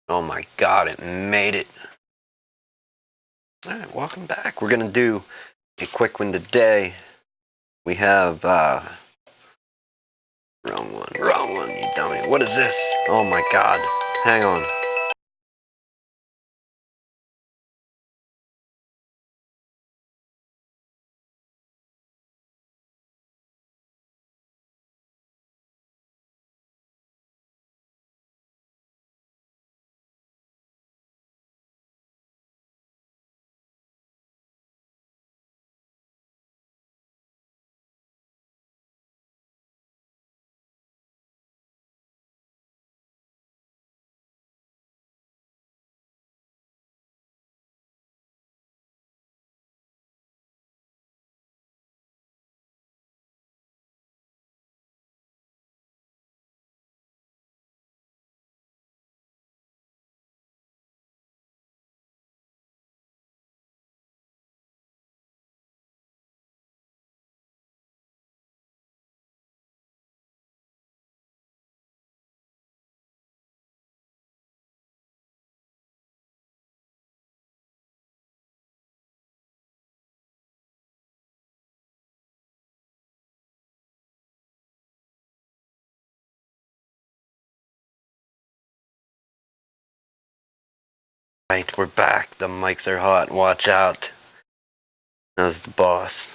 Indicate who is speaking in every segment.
Speaker 1: Oh my god, it made it. Alright, welcome back. We're gonna do a quick one today. We have, wrong one, you dummy. What is this? Oh my god. Hang on. Right, we're back. The mics are hot. Watch out. That was the boss.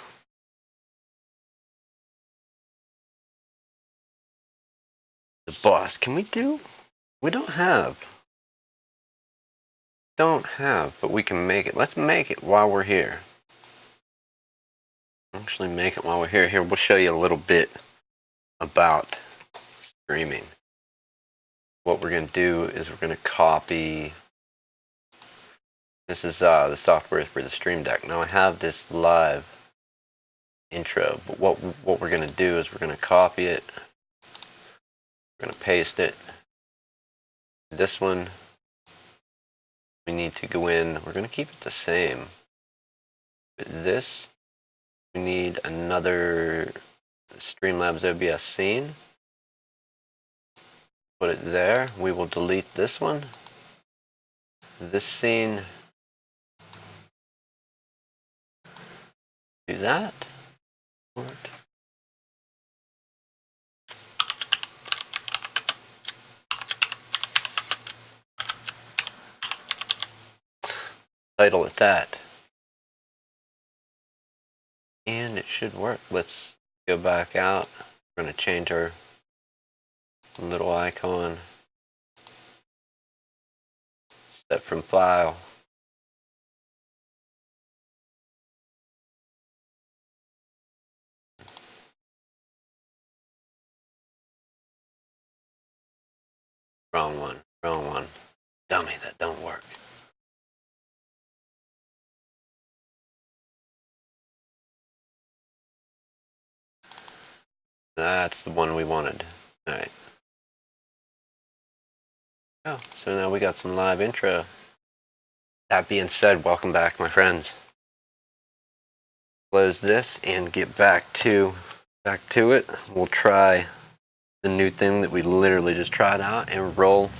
Speaker 1: The boss. Can we do? We don't have. But we can make it. Let's make it while we're here. Actually make it while we're here. Here, we'll show you a little bit about streaming. What we're going to do is we're going to copy. This is the software for the Stream Deck. Now I have this live intro, but what we're going to do is we're going to copy it. We're going to paste it. This one, we need to go in. We're going to keep it the same. But this, we need another Streamlabs OBS scene. Put it there. We will delete this one. This scene. Do that. Title it that. And it should work. Let's go back out. We're going to change our little icon. Set from file. Wrong one. Dummy, that don't work. That's the one we wanted. Alright. Oh, so now we got some live intro. That being said, welcome back, my friends. Close this and get back to it. We'll try the new thing that we literally just tried out and roll.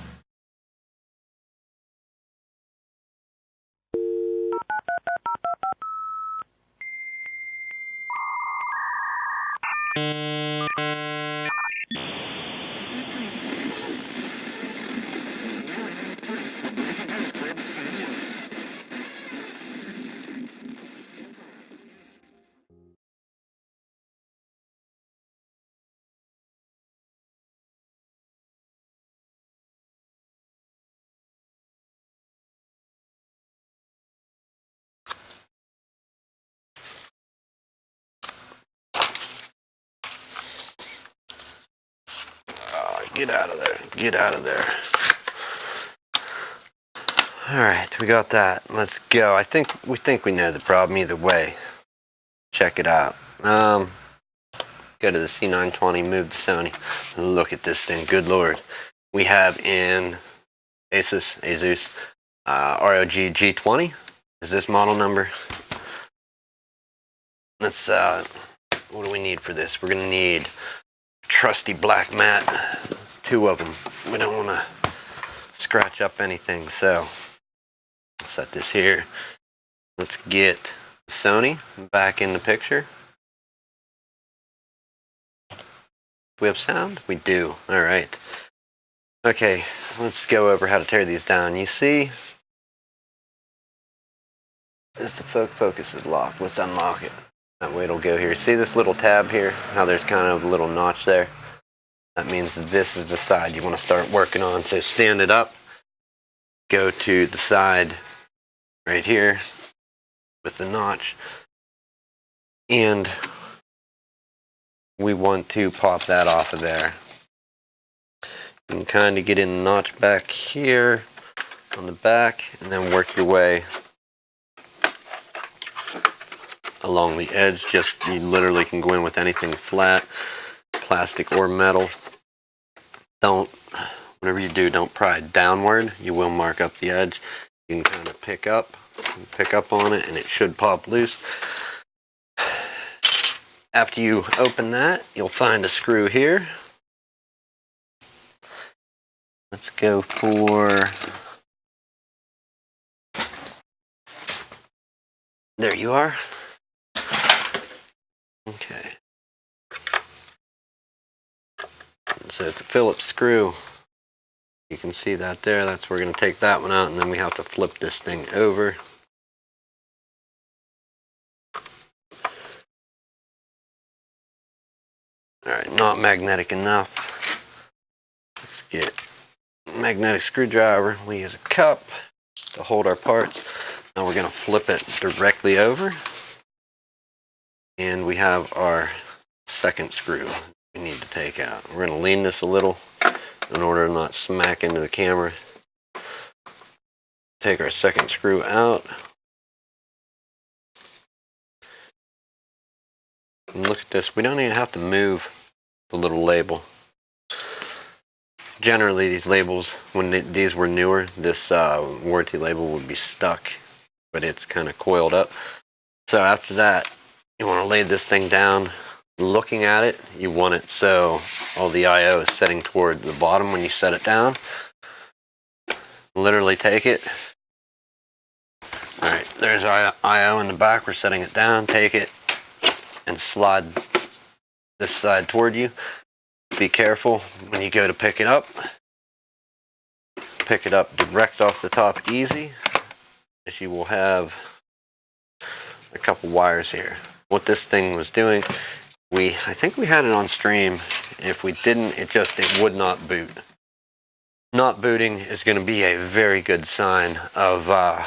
Speaker 1: Get out of there. Get out of there. Alright, we got that. Let's go. We think we know the problem either way. Check it out. Go to the C920, move to Sony. Look at this thing. Good lord. We have in Asus ROG G20. Is this model number? Let's, what do we need for this? We're going to need trusty black mat. 2 of them. We don't want to scratch up anything. So I'll set this here. Let's get Sony back in the picture. We have sound? We do. Alright. Okay, let's go over how to tear these down. You see, as the focus is locked, let's unlock it. That way it'll go here. See this little tab here? How there's kind of a little notch there? That means this is the side you want to start working on. So stand it up, go to the side right here with the notch, and we want to pop that off of there. You can kind of get in the notch back here on the back and then work your way along the edge. Just, you literally can go in with anything flat, plastic or metal. Whatever you do, don't pry downward. You will mark up the edge. You can kind of pick up on it and it should pop loose. After you open that, you'll find a screw here. Let's go for, there you are. Okay. So it's a Phillips screw. You can see that there. That's where we're going to take that one out, and then we have to flip this thing over. Alright, not magnetic enough. Let's get a magnetic screwdriver. We use a cup to hold our parts. Now we're going to flip it directly over. And we have our second screw we need to take out. We're going to lean this a little in order to not smack into the camera. Take our second screw out. And look at this. We don't even have to move the little label. Generally, these labels, when these were newer, this warranty label would be stuck, but it's kind of coiled up. So after that, you want to lay this thing down. Looking at it, you want it so all the I/O is setting toward the bottom when you set it down. Literally take it. Alright, there's our I/O in the back. We're setting it down. Take it and slide this side toward you. Be careful when you go to pick it up. Pick it up direct off the top easy, as you will have a couple wires here. What this thing was doing, I think we had it on stream. If we didn't, it would not boot. Not booting is going to be a very good sign of a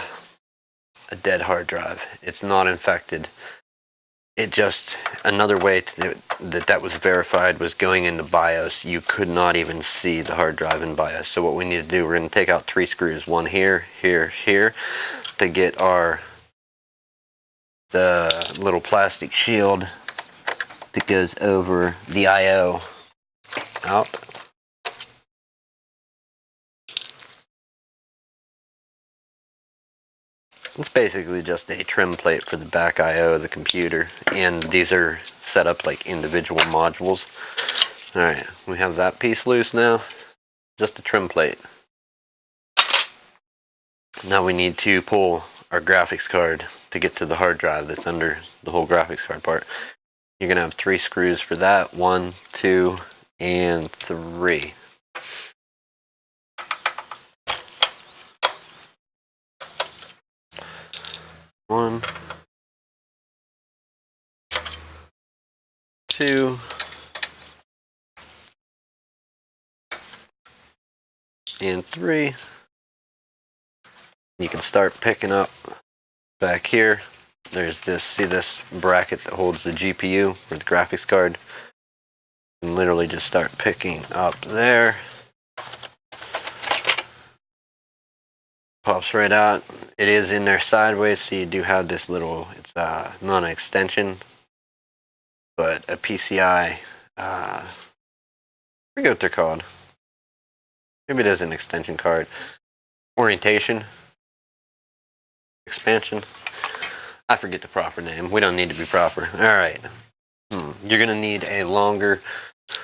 Speaker 1: dead hard drive. It's not infected. It just, another way that was verified was going into BIOS. You could not even see the hard drive in BIOS. So what we need to do, we're going to take out 3 screws. One here, here, here, to get the little plastic shield that goes over the I/O out. It's basically just a trim plate for the back I/O of the computer, and these are set up like individual modules. Alright, we have that piece loose now. Just a trim plate. Now we need to pull our graphics card to get to the hard drive that's under the whole graphics card part. You're going to have 3 screws for that. 1, 2, and 3. One, 2, and 3. You can start picking up back here. There's this, see this bracket that holds the GPU or the graphics card? You can literally just start picking up there. Pops right out. It is in there sideways, so you do have this little, it's not an extension, but a PCI, I forget what they're called. Maybe it is an extension card. Orientation. Expansion. I forget the proper name. We don't need to be proper. Alright. You're going to need a longer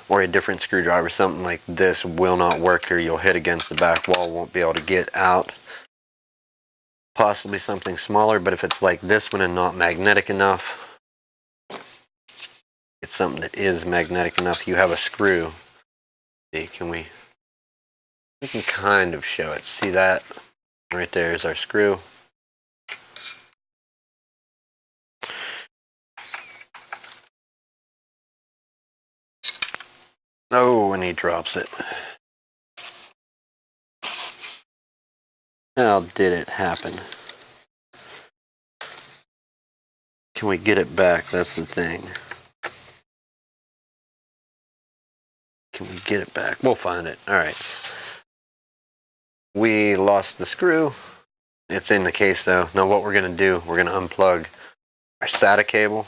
Speaker 1: or a different screwdriver. Something like this will not work here. You'll hit against the back wall, won't be able to get out. Possibly something smaller, but if it's like this one and not magnetic enough, it's something that is magnetic enough. You have a screw. See, we can kind of show it. See that? Right there is our screw. Oh, and he drops it. How did it happen? Can we get it back? That's the thing. Can we get it back? We'll find it. All right. We lost the screw. It's in the case though. Now what we're going to do, we're going to unplug our SATA cable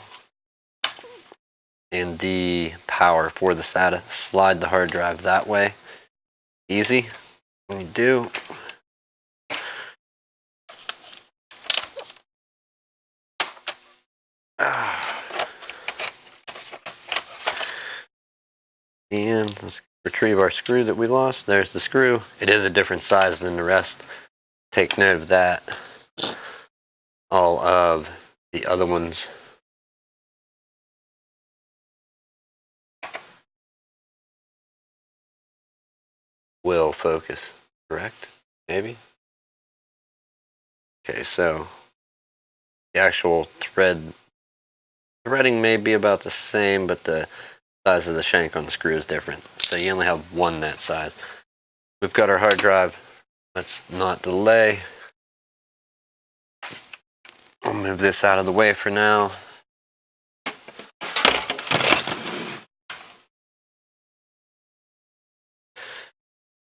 Speaker 1: and the power for the SATA. Slide the hard drive that way. Easy. When you do, and let's retrieve our screw that we lost. There's the screw. It is a different size than the rest. Take note of that. All of the other ones will focus, correct? Maybe? Okay, so the actual threading may be about the same, but the size of the shank on the screw is different. So you only have one that size. We've got our hard drive. Let's not delay. I'll move this out of the way for now.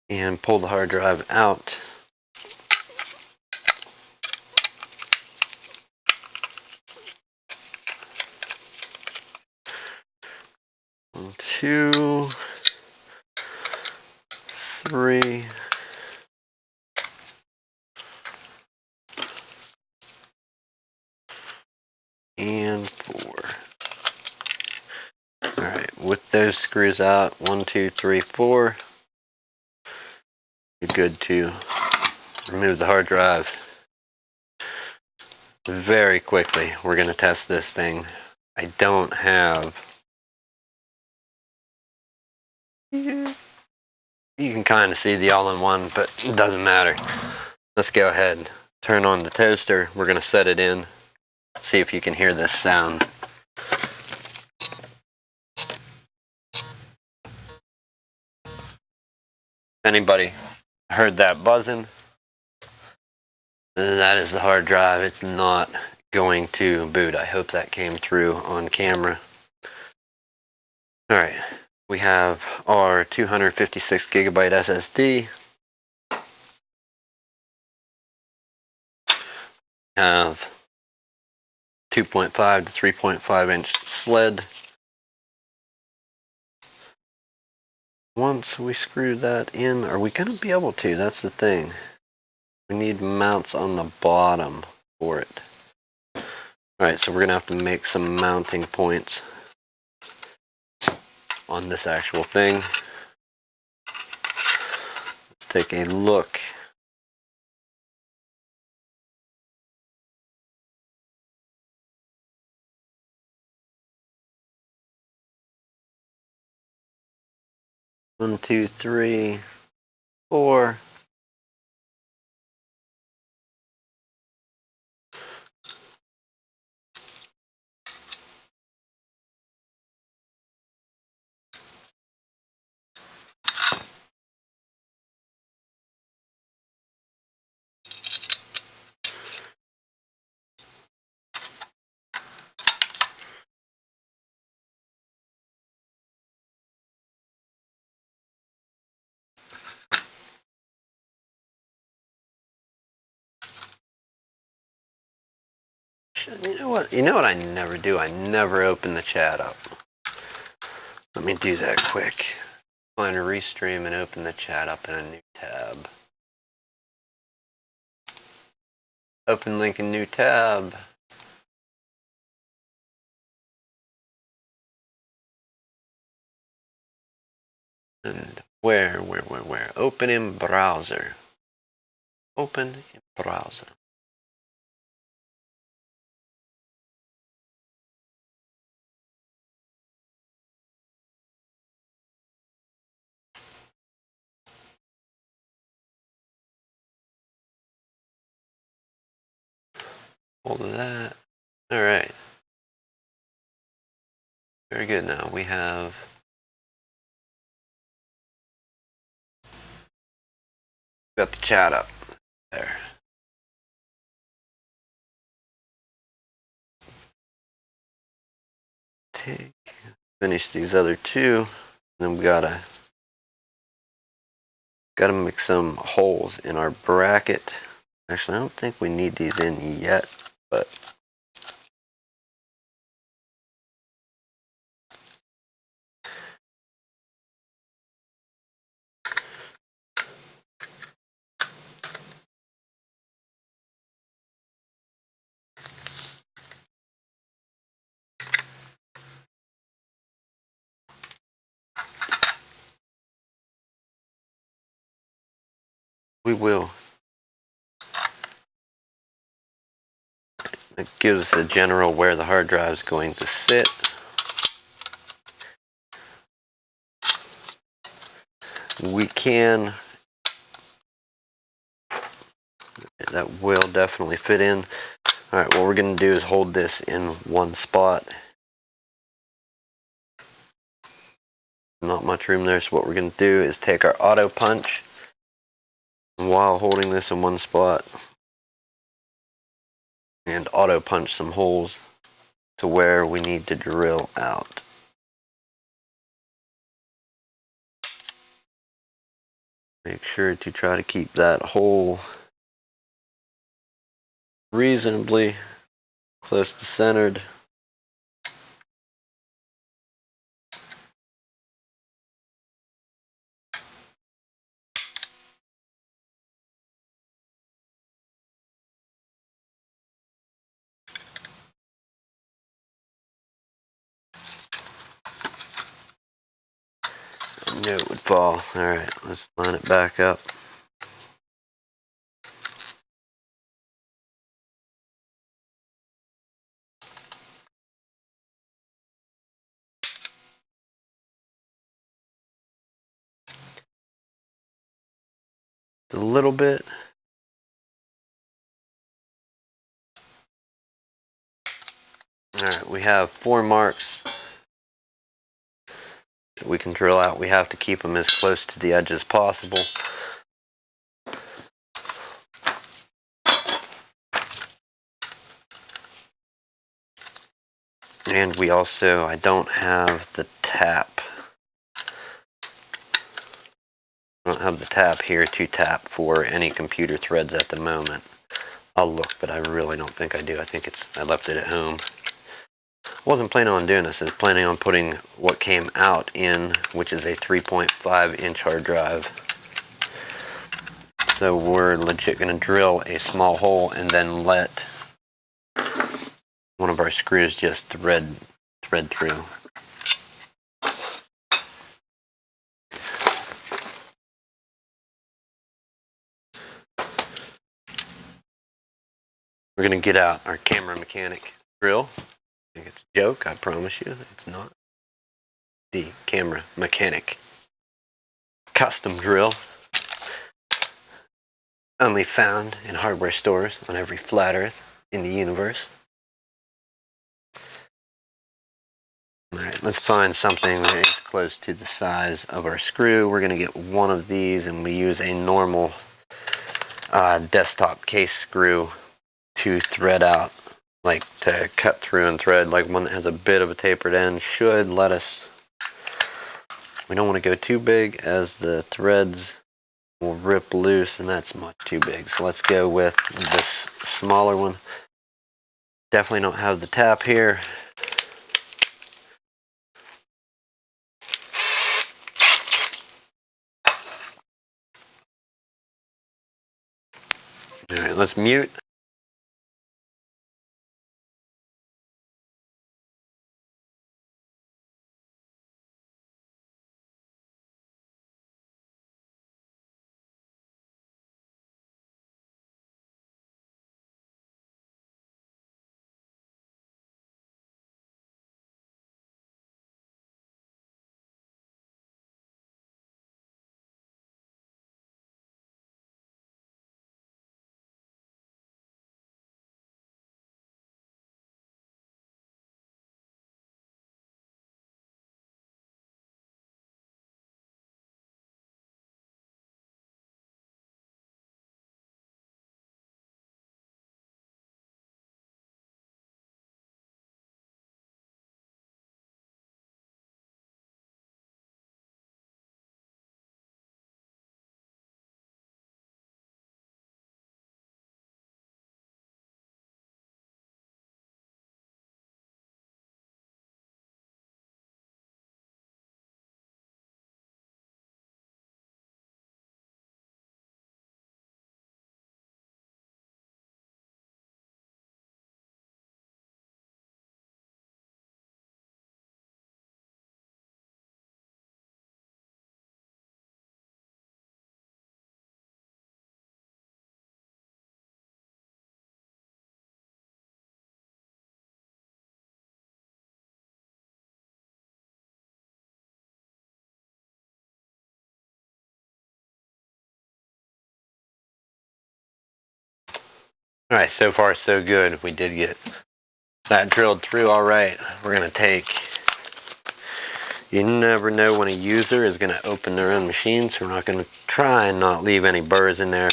Speaker 1: And pull the hard drive out. One, two, three. And 4. Alright, with those screws out, 1, 2, 3, 4, you're good to remove the hard drive very quickly. We're going to test this thing. I don't have... You can kind of see the all-in-one, but it doesn't matter. Let's go ahead, turn on the toaster. We're going to set it in. See if you can hear this sound. Anybody heard that buzzing? That is the hard drive. It's not going to boot. I hope that came through on camera. Alright, we have our 256 gigabyte SSD. Have 2.5 to 3.5 inch sled. Once we screw that in, are we going to be able to? That's the thing. We need mounts on the bottom for it. Alright, so we're going to have to make some mounting points on this actual thing. Let's take a look. One, two, three, 4. You know what? You know what I never do? I never open the chat up. Let me do that quick. Find a restream and open the chat up in a new tab. Open link in new tab. And where? Open in browser. Open in browser. Hold of that. All right. Very good. Now we have got the chat up there. Finish these other two. Then we gotta make some holes in our bracket. Actually, I don't think we need these in yet, but we will. It gives a general where the hard drive is going to sit. We can, that will definitely fit in. All right, what we're going to do is hold this in one spot. Not much room there, so what we're going to do is take our auto punch, and while holding this in one spot, and auto punch some holes to where we need to drill out. Make sure to try to keep that hole reasonably close to centered. I knew it would fall. Alright, let's line it back up. A little bit. Alright, we have 4 marks that we can drill out. We have to keep them as close to the edge as possible. And we also, I don't have the tap. I don't have the tap here to tap for any computer threads at the moment. I'll look, but I really don't think I do. I think I left it at home. Wasn't planning on doing this. I was planning on putting what came out in, which is a 3.5 inch hard drive. So we're legit going to drill a small hole and then let one of our screws just thread through. We're going to get out our camera mechanic drill. I think it's a joke, I promise you. It's not. The camera mechanic custom drill. Only found in hardware stores on every flat earth in the universe. Alright, let's find something that is close to the size of our screw. We're going to get one of these, and we use a normal desktop case screw to thread out, like to cut through and thread. Like one that has a bit of a tapered end should let us. We don't want to go too big, as the threads will rip loose, and that's much too big. So let's go with this smaller one. Definitely don't have the tap here. Alright, let's mute. Alright, so far so good. We did get that drilled through alright. We're going to take... You never know when a user is going to open their own machine, so we're not going to try and not leave any burrs in there.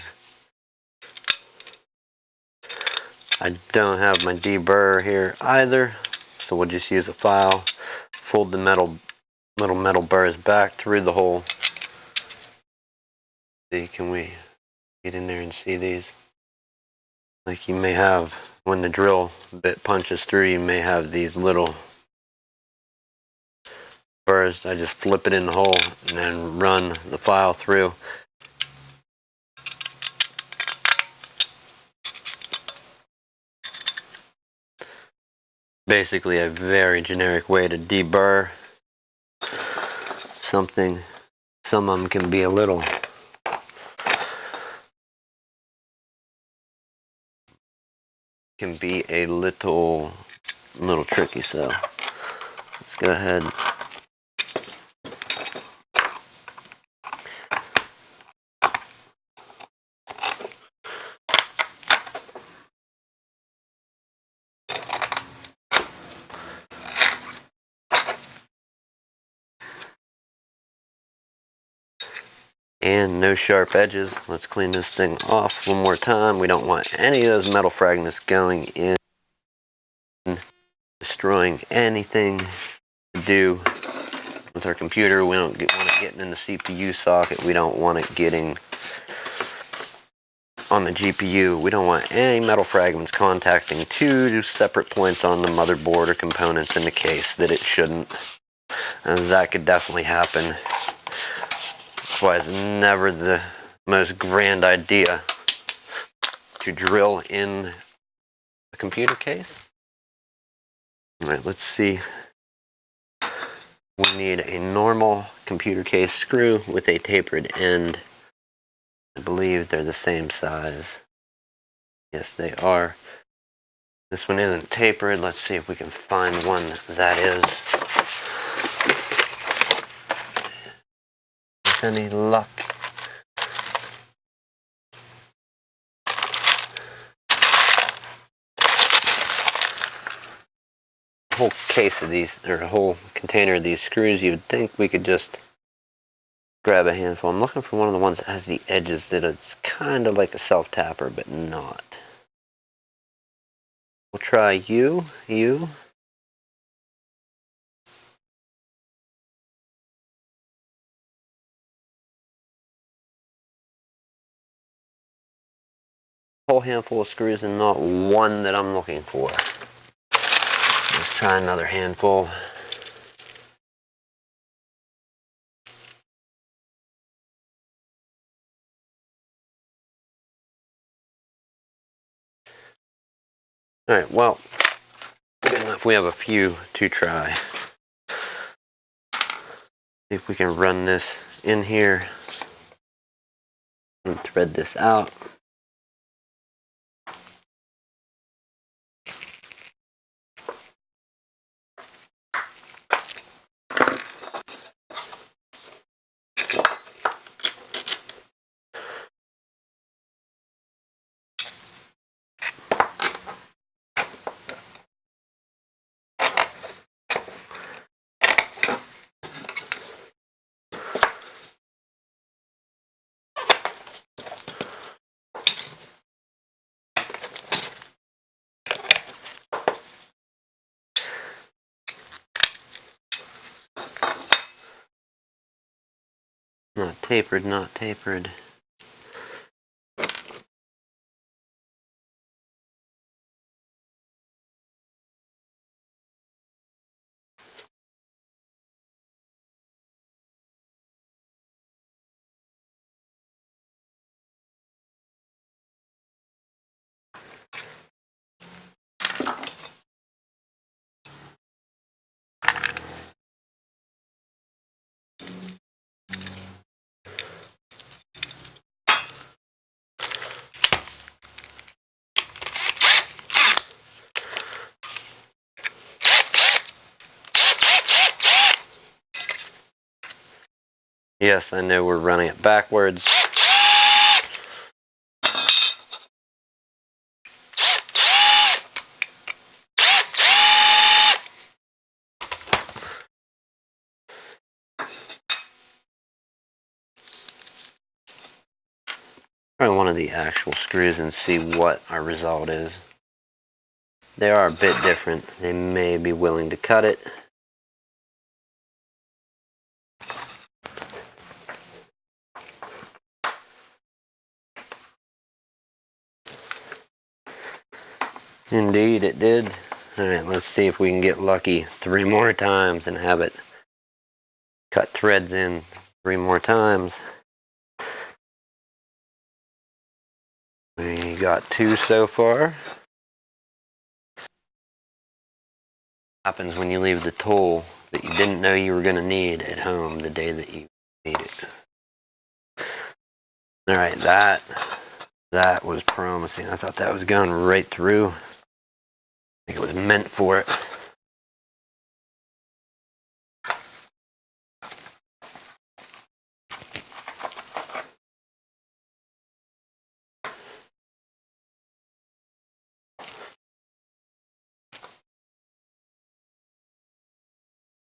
Speaker 1: I don't have my deburr here either, so we'll just use a file, fold the little metal burrs back through the hole. See, can we get in there and see these? Like you may have, when the drill bit punches through, you may have these little burrs. I just flip it in the hole and then run the file through. Basically a very generic way to deburr something. Some of them can be a little tricky, so let's go ahead. And no sharp edges. Let's clean this thing off one more time. We don't want any of those metal fragments going in, destroying anything to do with our computer. We don't want it getting in the CPU socket. We don't want it getting on the GPU. We don't want any metal fragments contacting two separate points on the motherboard or components in the case that it shouldn't. And that could definitely happen. That's why it's never the most grand idea to drill in a computer case. Alright, let's see. We need a normal computer case screw with a tapered end. I believe they're the same size. Yes, they are. This one isn't tapered. Let's see if we can find one that is. With any luck. A whole case of these, or a whole container of these screws, you would think we could just grab a handful. I'm looking for one of the ones that has the edges that it's kind of like a self-tapper, but not. We'll try you. Whole handful of screws and not one that I'm looking for. Let's try another handful. Alright, well, good enough. We have a few to try. See if we can run this in here and thread this out. Not tapered, not tapered. Yes, I know we're running it backwards. Try one of the actual screws and see what our result is. They are a bit different. They may be willing to cut it. Indeed, it did. Alright, let's see if we can get lucky 3 more times and have it cut threads in 3 more times. We got 2 so far. Happens when you leave the tool that you didn't know you were going to need at home the day that you need it. Alright, that was promising. I thought that was going right through. I think it was meant for it.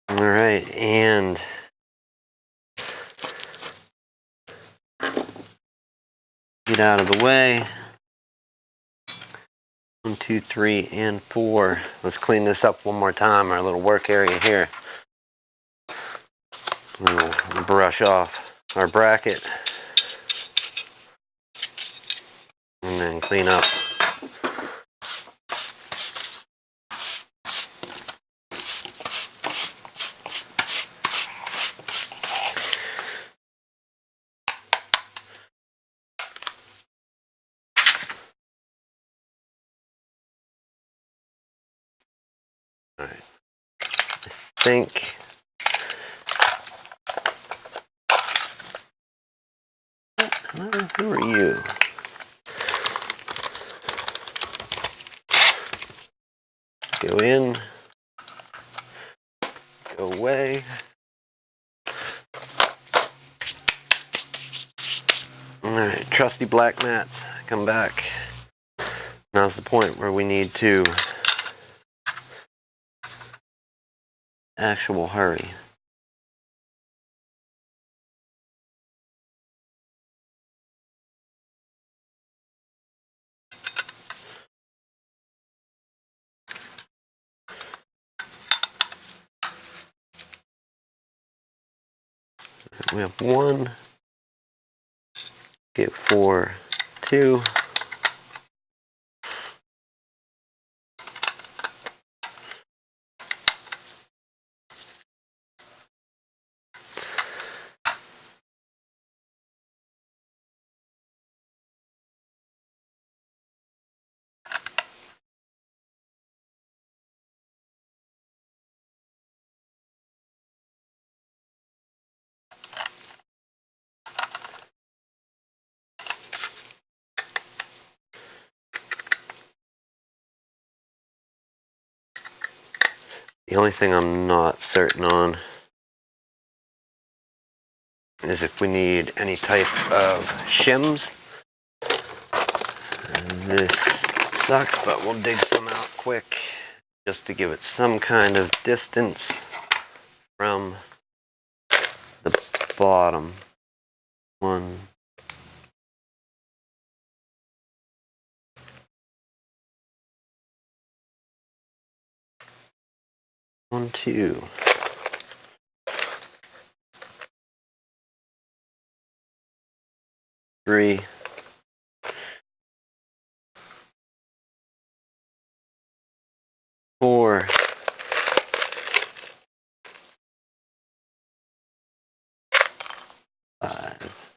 Speaker 1: Alright, and get out of the way. 1, 2, 3, and 4. Let's clean this up one more time, our little work area here. We'll brush off our bracket and then clean up. Alright, I think who are you? Go in, go away. Alright, trusty black mats, come back. Now's the point where we need to actual hurry. We have 1, get 4, 2. The only thing I'm not certain on is if we need any type of shims. This sucks, but we'll dig some out quick just to give it some kind of distance from the bottom. 1, 1, 2. 3. 4. 5.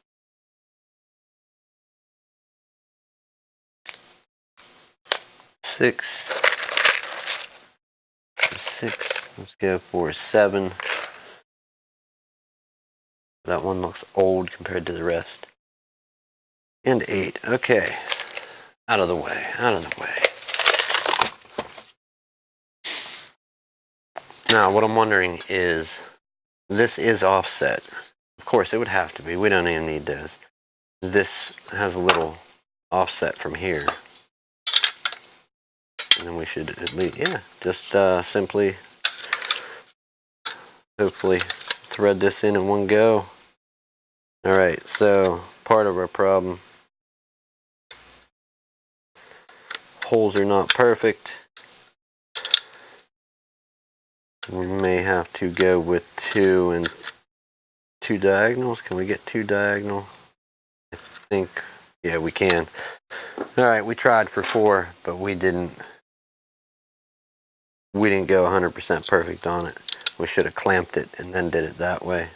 Speaker 1: 6. 6. Let's go for 7. That one looks old compared to the rest. And 8. Okay. Out of the way. Out of the way. Now, what I'm wondering is, this is offset. Of course, it would have to be. We don't even need this. This has a little offset from here. And then we should at least, yeah, just simply, hopefully, thread this in one go. Alright, so part of our problem holes are not perfect. We may have to go with 2 and 2 diagonals. Can we get 2 diagonal? I think, yeah, we can. Alright, we tried for 4, but we didn't go 100% perfect on it. We should have clamped it and then did it that way.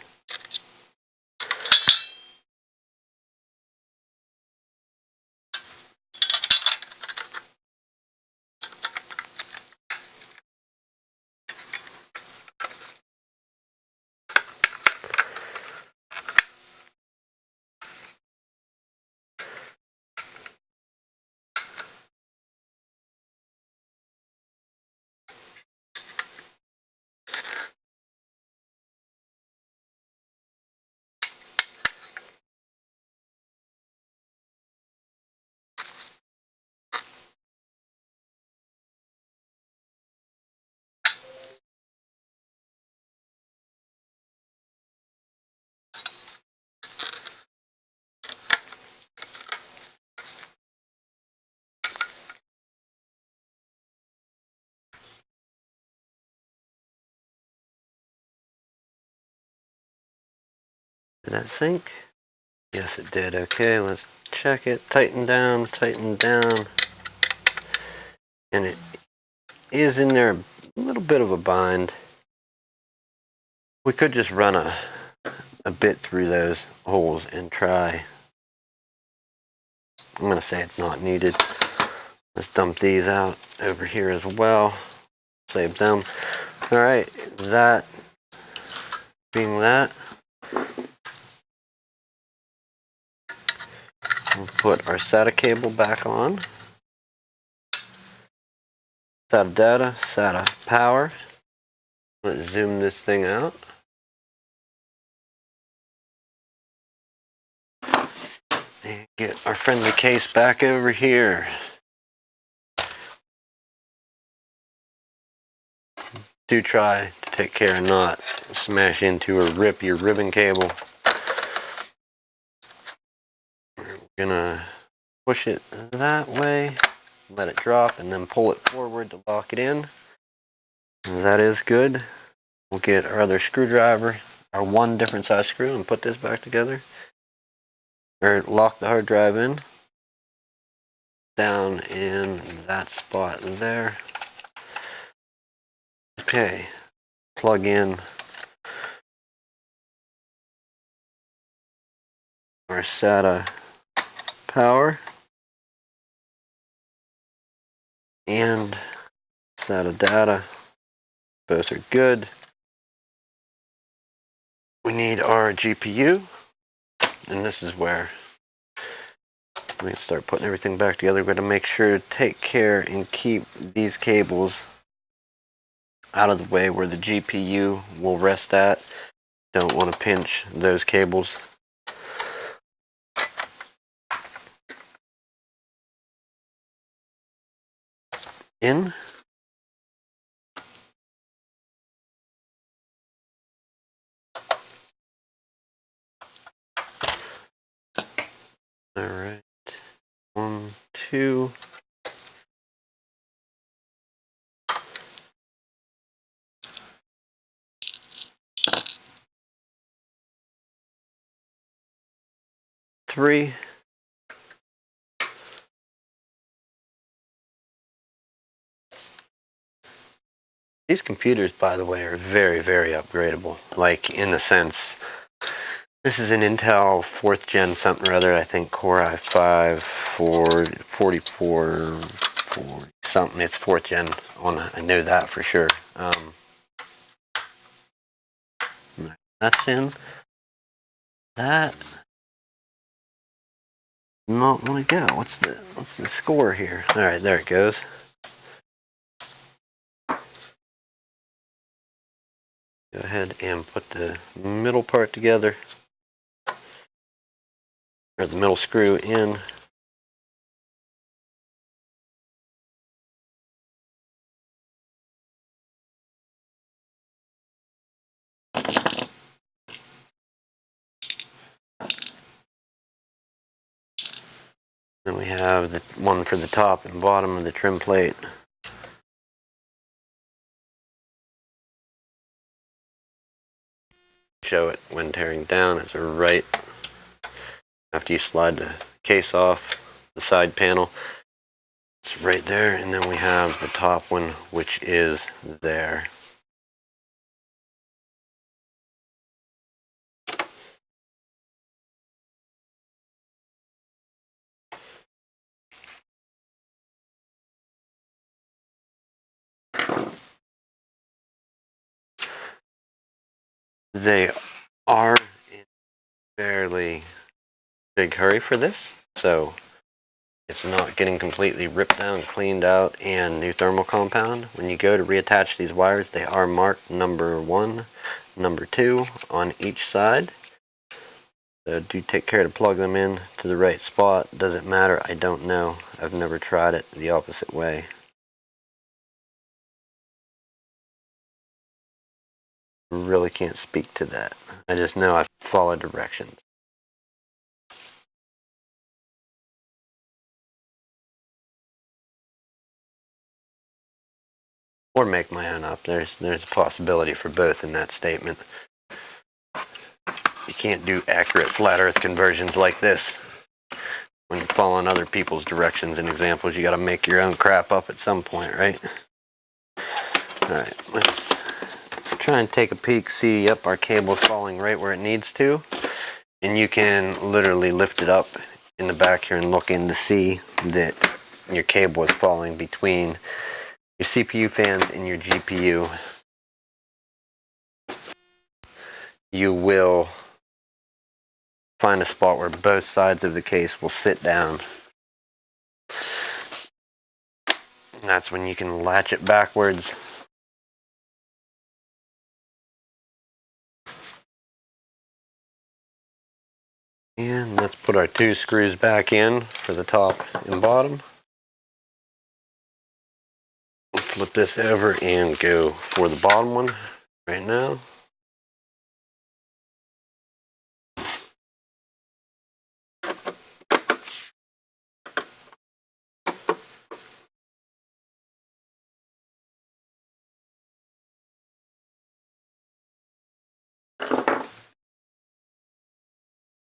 Speaker 1: Did that sink? Yes, it did. Okay, let's check it. Tighten down, tighten down. And it is in there a little bit of a bind. We could just run a bit through those holes and try. I'm going to say it's not needed. Let's dump these out over here as well. Save them. Alright, that being that, we'll put our SATA cable back on. SATA data, SATA power. Let's zoom this thing out. And get our friendly case back over here. Do try to take care and not smash into or rip your ribbon cable. We're gonna push it that way, let it drop, and then pull it forward to lock it in. And that is good. We'll get our other screwdriver, our 1 different size screw, and put this back together. Or lock the hard drive in. Down in that spot there. Okay, plug in our SATA power and SATA data. Both are good. We need our GPU, and this is where we can start putting everything back together. We're going to make sure to take care and keep these cables out of the way where the GPU will rest at. Don't want to pinch those cables. In. All right. 1, 2. Three. These computers, by the way, are very, very upgradable. Like, in the sense, this is an Intel 4th gen something or other, I think Core i5 44 something. It's 4th gen on, I know that for sure. That's in. That not want to go. What's the score here? All right, there it goes. Go ahead and put the middle part together, or the middle screw in. Then we have the one for the top and bottom of the trim plate. Show it when tearing down is right after you slide the case off the side panel. It's right there, and then we have the top one, which is there. They are in a fairly big hurry for this, so it's not getting completely ripped down, cleaned out, and new thermal compound. When you go to reattach these wires, they are marked number 1, number 2 on each side. So do take care to plug them in to the right spot. Does it matter? I don't know. I've never tried it the opposite way. Really can't speak to that. I just know I follow directions. Or make my own up. There's a possibility for both in that statement. You can't do accurate flat earth conversions like this. When you're following other people's directions and examples, you gotta make your own crap up at some point, right? Alright, let's try and take a peek, see, yep, our cable's falling right where it needs to. And you can literally lift it up in the back here and look in to see that your cable is falling between your CPU fans and your GPU. You will find a spot where both sides of the case will sit down. And that's when you can latch it backwards. And let's put our 2 screws back in for the top and bottom. We'll flip this over and go for the bottom one right now.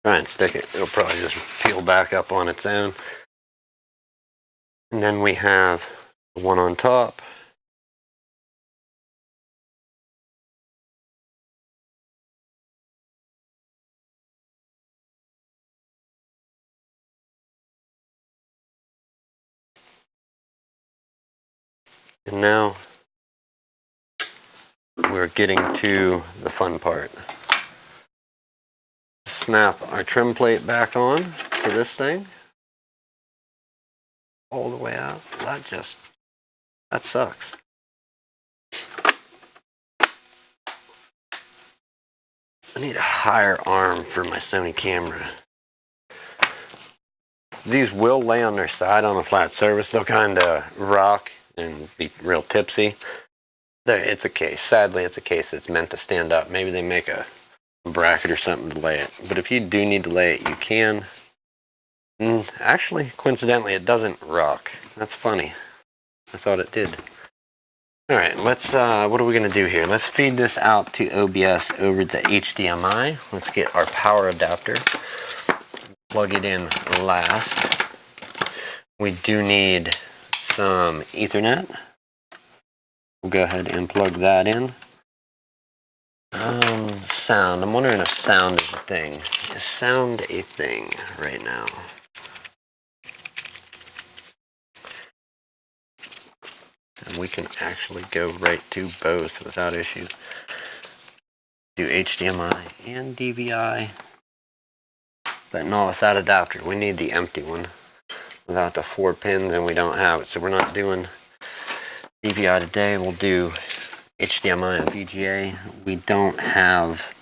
Speaker 1: Try and stick it. It'll probably just peel back up on its own. And then we have the one on top. And now we're getting to the fun part. Snap our trim plate back on to this thing. All the way out. That sucks. I need a higher arm for my Sony camera. These will lay on their side on a flat surface. They'll kind of rock and be real tipsy. It's a case. Sadly, it's a case that's meant to stand up. Maybe they make a bracket or something to lay it. But if you do need to lay it, you can. And actually, coincidentally, it doesn't rock. That's funny. I thought it did. Alright, let's, what are we going to do here? Let's feed this out to OBS over the HDMI. Let's get our power adapter. Plug it in last. We do need some Ethernet. We'll go ahead and plug that in. Sound. I'm wondering if sound is a thing. Is sound a thing right now? And we can actually go right to both without issue. Do HDMI and DVI. But no, with that adapter, we need the empty one. Without the 4 pins, and we don't have it. So we're not doing DVI today. We'll do HDMI and VGA. We don't have...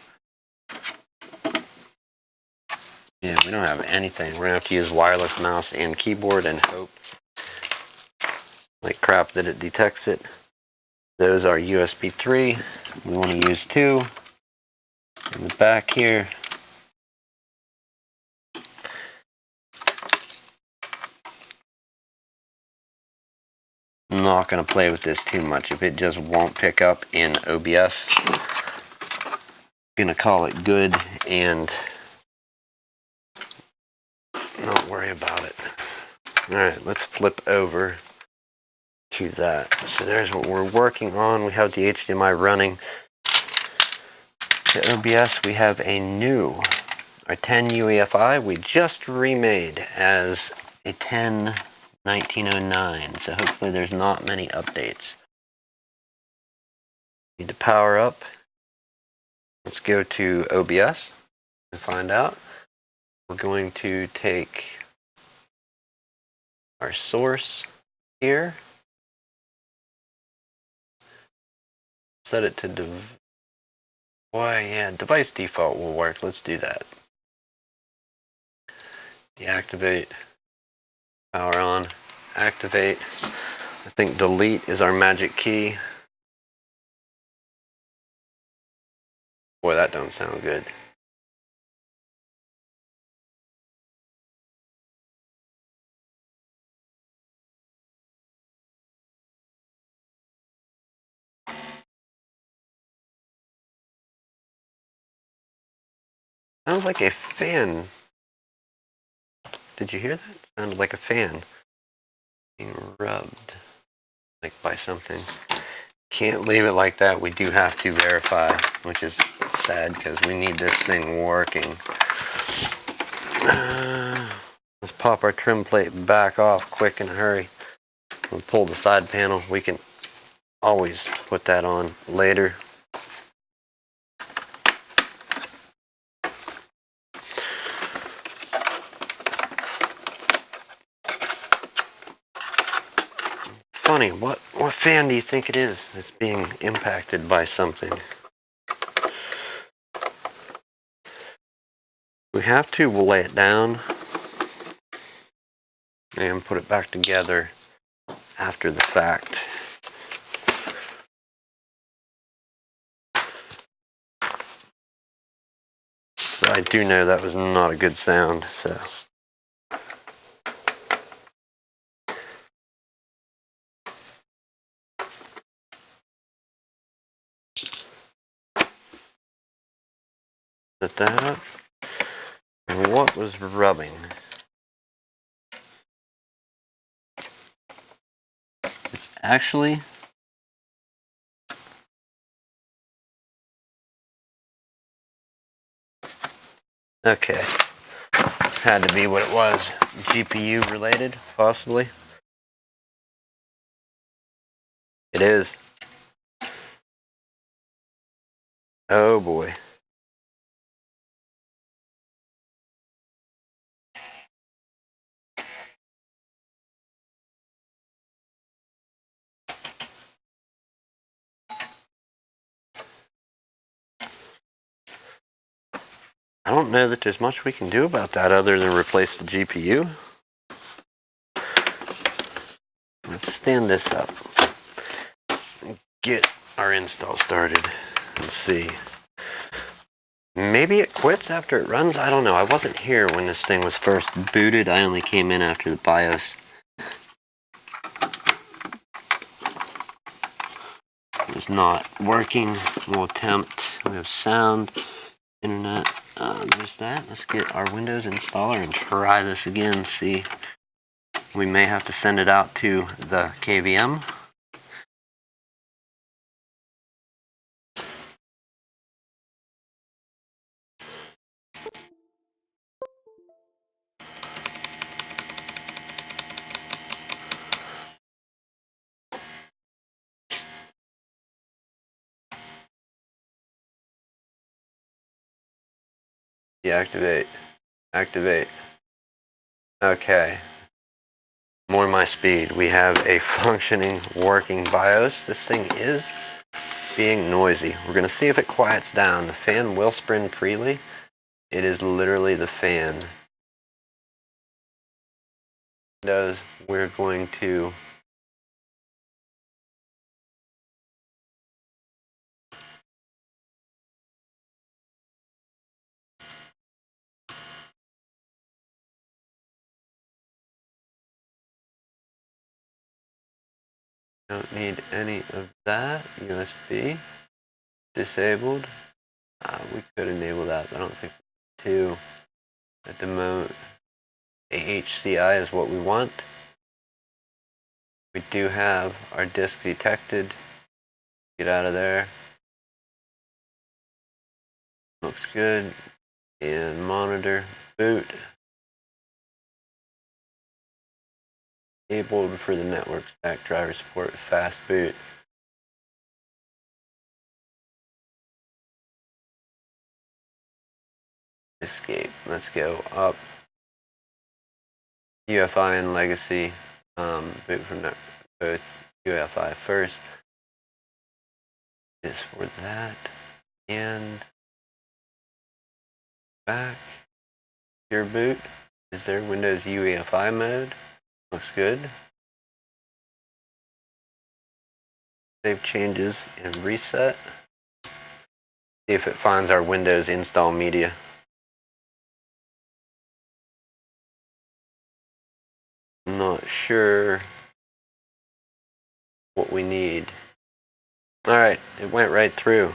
Speaker 1: Yeah, we don't have anything. We're going to have to use wireless mouse and keyboard and hope like crap that it detects it. Those are USB 3. We want to use 2 in the back here. I'm not going to play with this too much. If it just won't pick up in OBS, I'm going to call it good and not worry about it. Alright, let's flip over to that. So there's what we're working on. We have the HDMI running. The OBS, we have a new, our 10 UEFI, we just remade as a 10 1909. So hopefully there's not many updates. Need to power up. Let's go to OBS and find out. We're going to take our source here, set it to device default will work. Let's do that. Deactivate, power on, activate. I think delete is our magic key. Boy, that don't sound good. Sounds like a fan. Did you hear that? Sounded like a fan being rubbed, like by something. Can't leave it like that. We do have to verify, which is sad because we need this thing working. Let's pop our trim plate back off quick in a hurry. We'll pull the side panel. We can always put that on later. Funny, what fan do you think it is that's being impacted by something? We have to lay it down and put it back together after the fact. So I do know that was not a good sound, so. Set that up. And what was rubbing? It's actually okay. Had to be what it was. GPU related, possibly. It is. Oh boy. I don't know that there's much we can do about that other than replace the GPU. Let's stand this up and get our install started and see. Maybe it quits after it runs. I don't know. I wasn't here when this thing was first booted. I only came in after the BIOS. It was not working. We'll attempt. We have sound, internet. There's that. Let's get our Windows installer and try this again. See. We may have to send it out to the KVM. Deactivate. Activate. Okay. More my speed. We have a functioning, working BIOS. This thing is being noisy. We're going to see if it quiets down. The fan will spin freely. It is literally the fan. Windows, we're going to Don't need any of that. USB disabled. We could enable that, but I don't think we need to. At the moment, AHCI is what we want. We do have our disk detected. Get out of there. Looks good. And monitor, boot. Enabled for the network stack driver support, fast boot. Escape. Let's go up. UEFI and legacy. Boot from both UEFI first. Is for that. And back. Your boot. Is there Windows UEFI mode? Looks good. Save changes and reset. See if it finds our Windows install media. I'm not sure what we need. Alright, it went right through.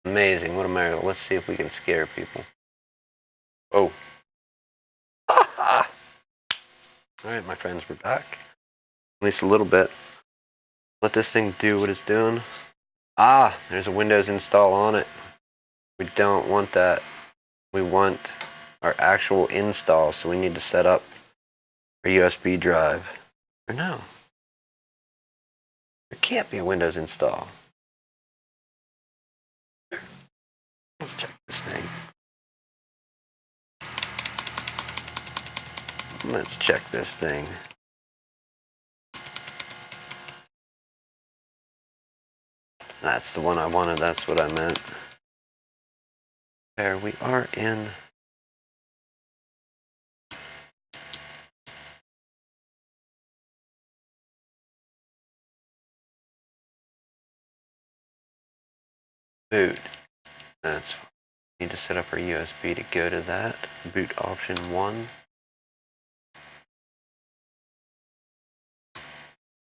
Speaker 1: Amazing, what a miracle. Let's see if we can scare people. Oh. Alright, my friends, we're back. At least a little bit. Let this thing do what it's doing. There's a Windows install on it. We don't want that. We want our actual install, so we need to set up our USB drive. Or no. There can't be a Windows install. Let's check this thing. Let's check this thing. That's the one I wanted, that's what I meant. There, we are in boot. That's need to set up our USB to go to that. Boot option 1.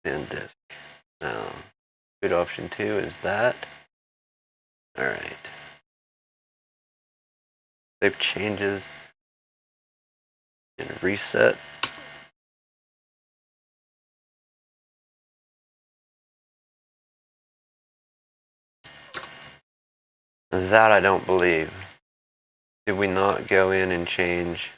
Speaker 1: And disk. Now, boot option 2 is that. Alright. Save changes and reset. That I don't believe. Did we not go in and change?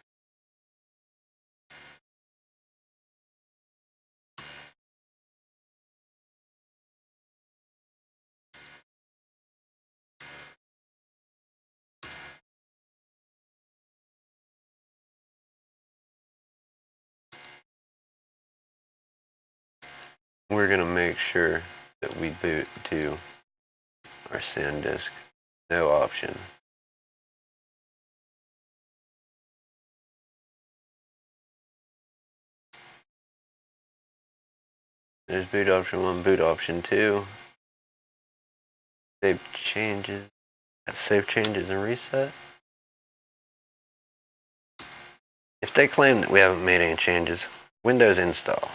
Speaker 1: We're going to make sure that we boot to our SanDisk. No option. There's boot option 1, boot option 2. Save changes. Save changes and reset. If they claim that we haven't made any changes, Windows install.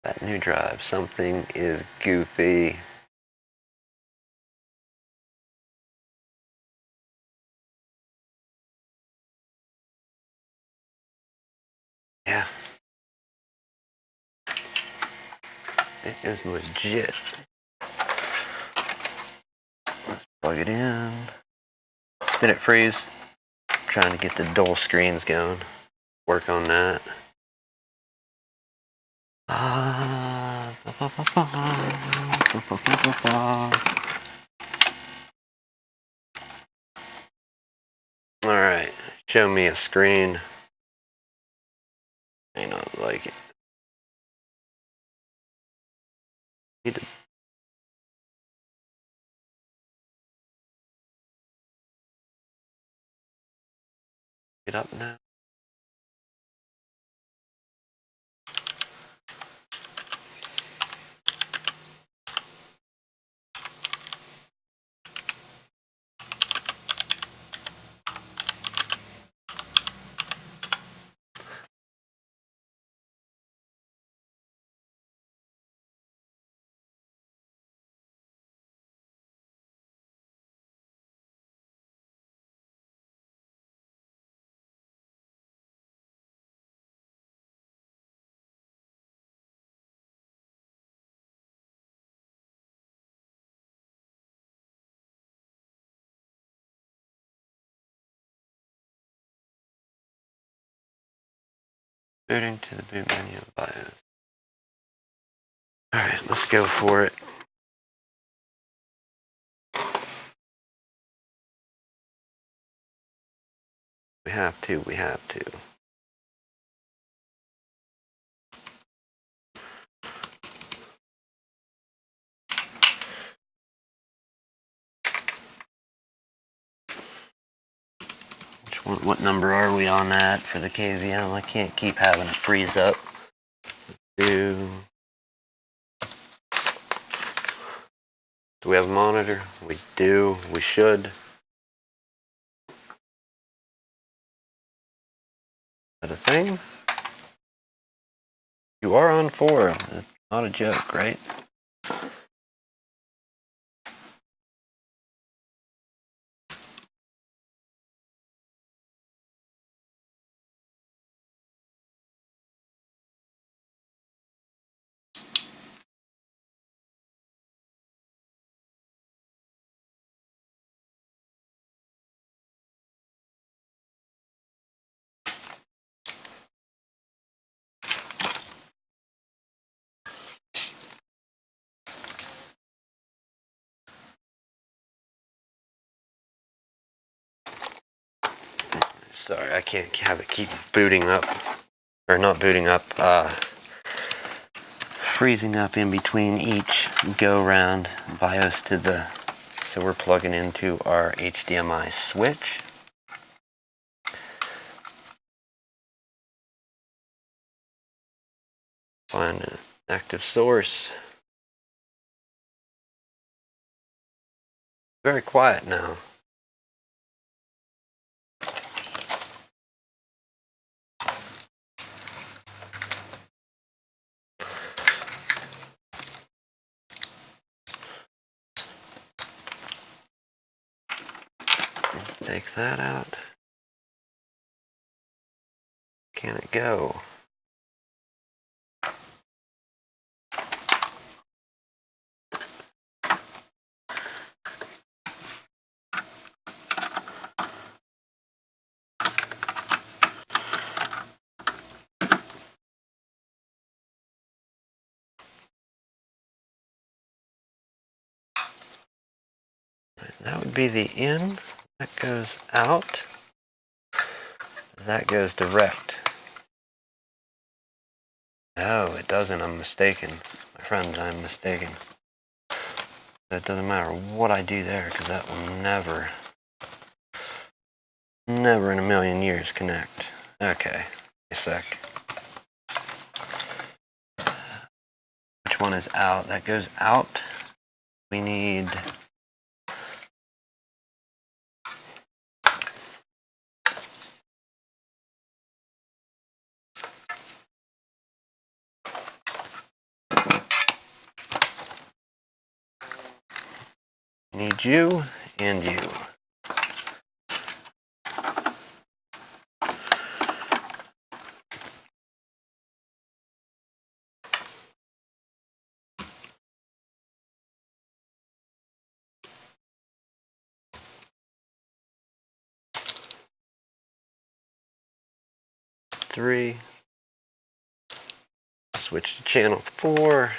Speaker 1: That new drive, something is goofy. Yeah. It is legit. Let's plug it in. Did it freeze? I'm trying to get the dual screens going. Work on that. Alright, show me a screen. I don't like it. Need to get up now. Booting to the boot menu of BIOS. Alright, let's go for it. We have to. What number are we on that for the KVM? I can't keep having it freeze up. Do we have a monitor? We do. We should. Is that a thing? You are on 4. It's not a joke, right? Sorry, I can't have it keep booting up. Or not booting up, freezing up in between each go round BIOS to the. So we're plugging into our HDMI switch. Find an active source. Very quiet now. Take that out. Can it go? That would be the in. That goes out. That goes direct. No, it doesn't. I'm mistaken. My friends, I'm mistaken. It doesn't matter what I do there, because that will never in a million years connect. Okay, a sec. Which one is out? That goes out. We need you and you. Three. Switch to channel 4.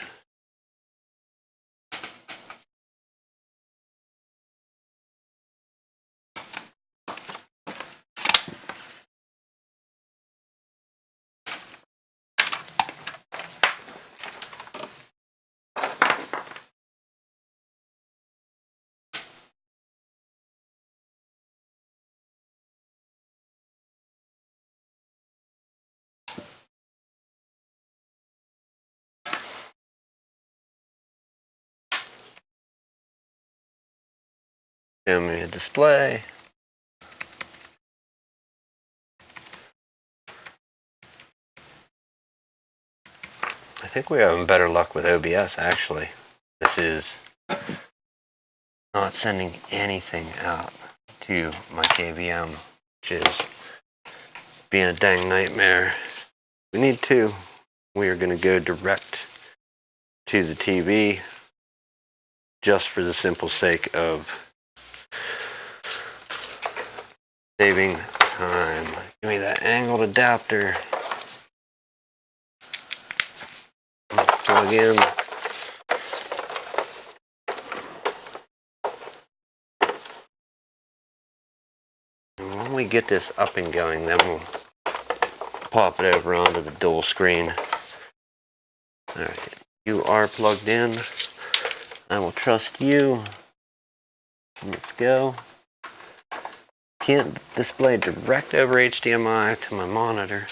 Speaker 1: Show me a display. I think we're having better luck with OBS actually. This is not sending anything out to my KVM, which is being a dang nightmare. We need to. We are going to go direct to the TV just for the simple sake of saving time. Give me that angled adapter. plug in. And when we get this up and going, then we'll pop it over onto the dual screen. Alright, you are plugged in. I will trust you. Let's go. Can't display direct over HDMI to my monitor.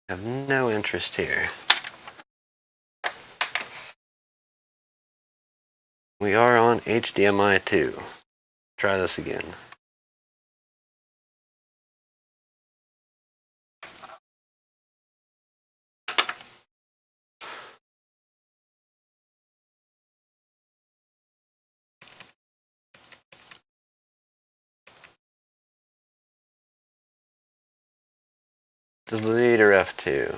Speaker 1: I have no interest here. We are on HDMI 2. Try this again. Delete or F2.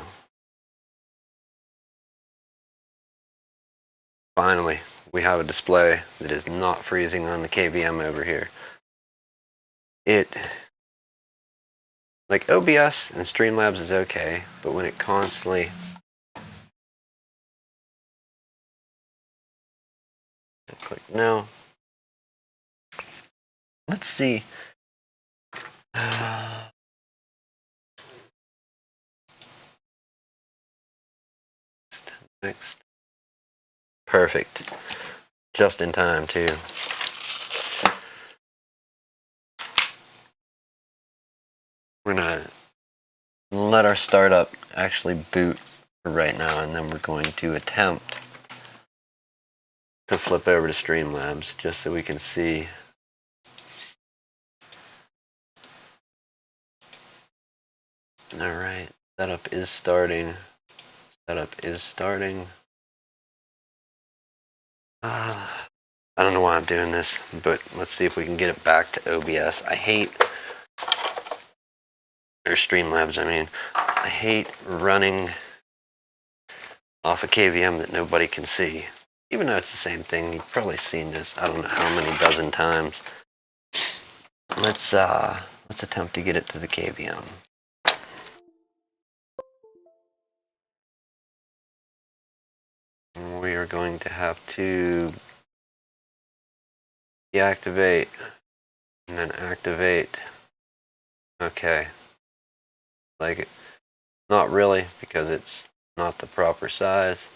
Speaker 1: Finally, we have a display that is not freezing on the KVM over here. Like OBS and Streamlabs is okay, but when it constantly click no. Let's see. Next. Perfect. Just in time too. We're gonna let our startup actually boot for right now, and then we're going to attempt to flip over to Streamlabs just so we can see. Alright, setup is starting. Setup is starting. I don't know why I'm doing this, but let's see if we can get it back to OBS. I hate, or Streamlabs, I mean. I hate running off a KVM that nobody can see. Even though it's the same thing, you've probably seen this, I don't know how many dozen times. Let's attempt to get it to the KVM. We are going to have to deactivate and then activate. Okay. Like it. Not really, because it's not the proper size.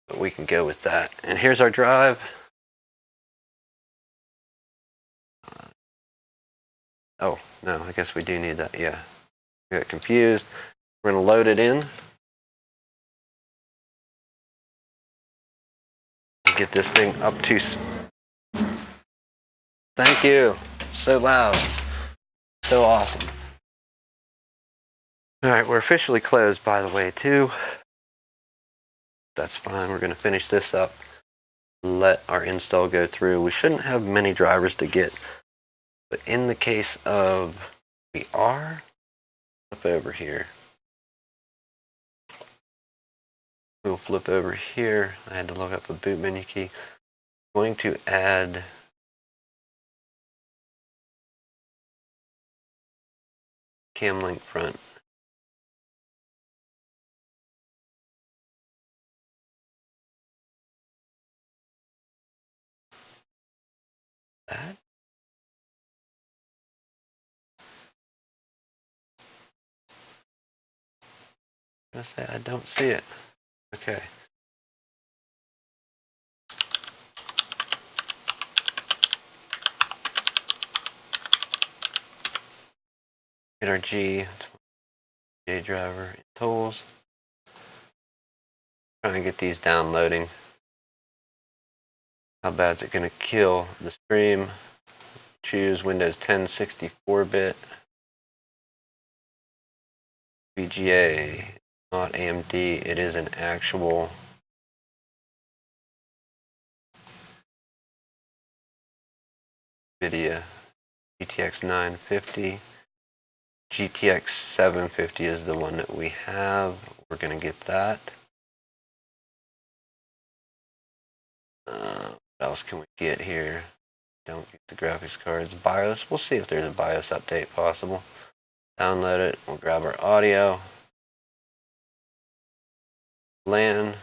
Speaker 1: But we can go with that. And here's our drive. Oh, no, I guess we do need that. Yeah. I got confused. We're going to load it in. Get this thing up to... Thank you. So loud. So awesome. Alright, we're officially closed, by the way, too. That's fine. We're going to finish this up. Let our install go through. We shouldn't have many drivers to get. But in the case of... We are... Flip over here. We'll flip over here. I had to look up a boot menu key. I'm going to add... Cam link front. That? I'm gonna say I don't see it. Okay. Hit our G driver tools. Trying to get these downloading. How bad is it going to kill the stream? Choose Windows 10 64-bit. VGA, not AMD. It is an actual NVIDIA GTX 950. GTX 750 is the one that we have. We're going to get that. What else can we get here? Don't get the graphics cards. BIOS. We'll see if there's a BIOS update possible. Download it. We'll grab our audio. LAN.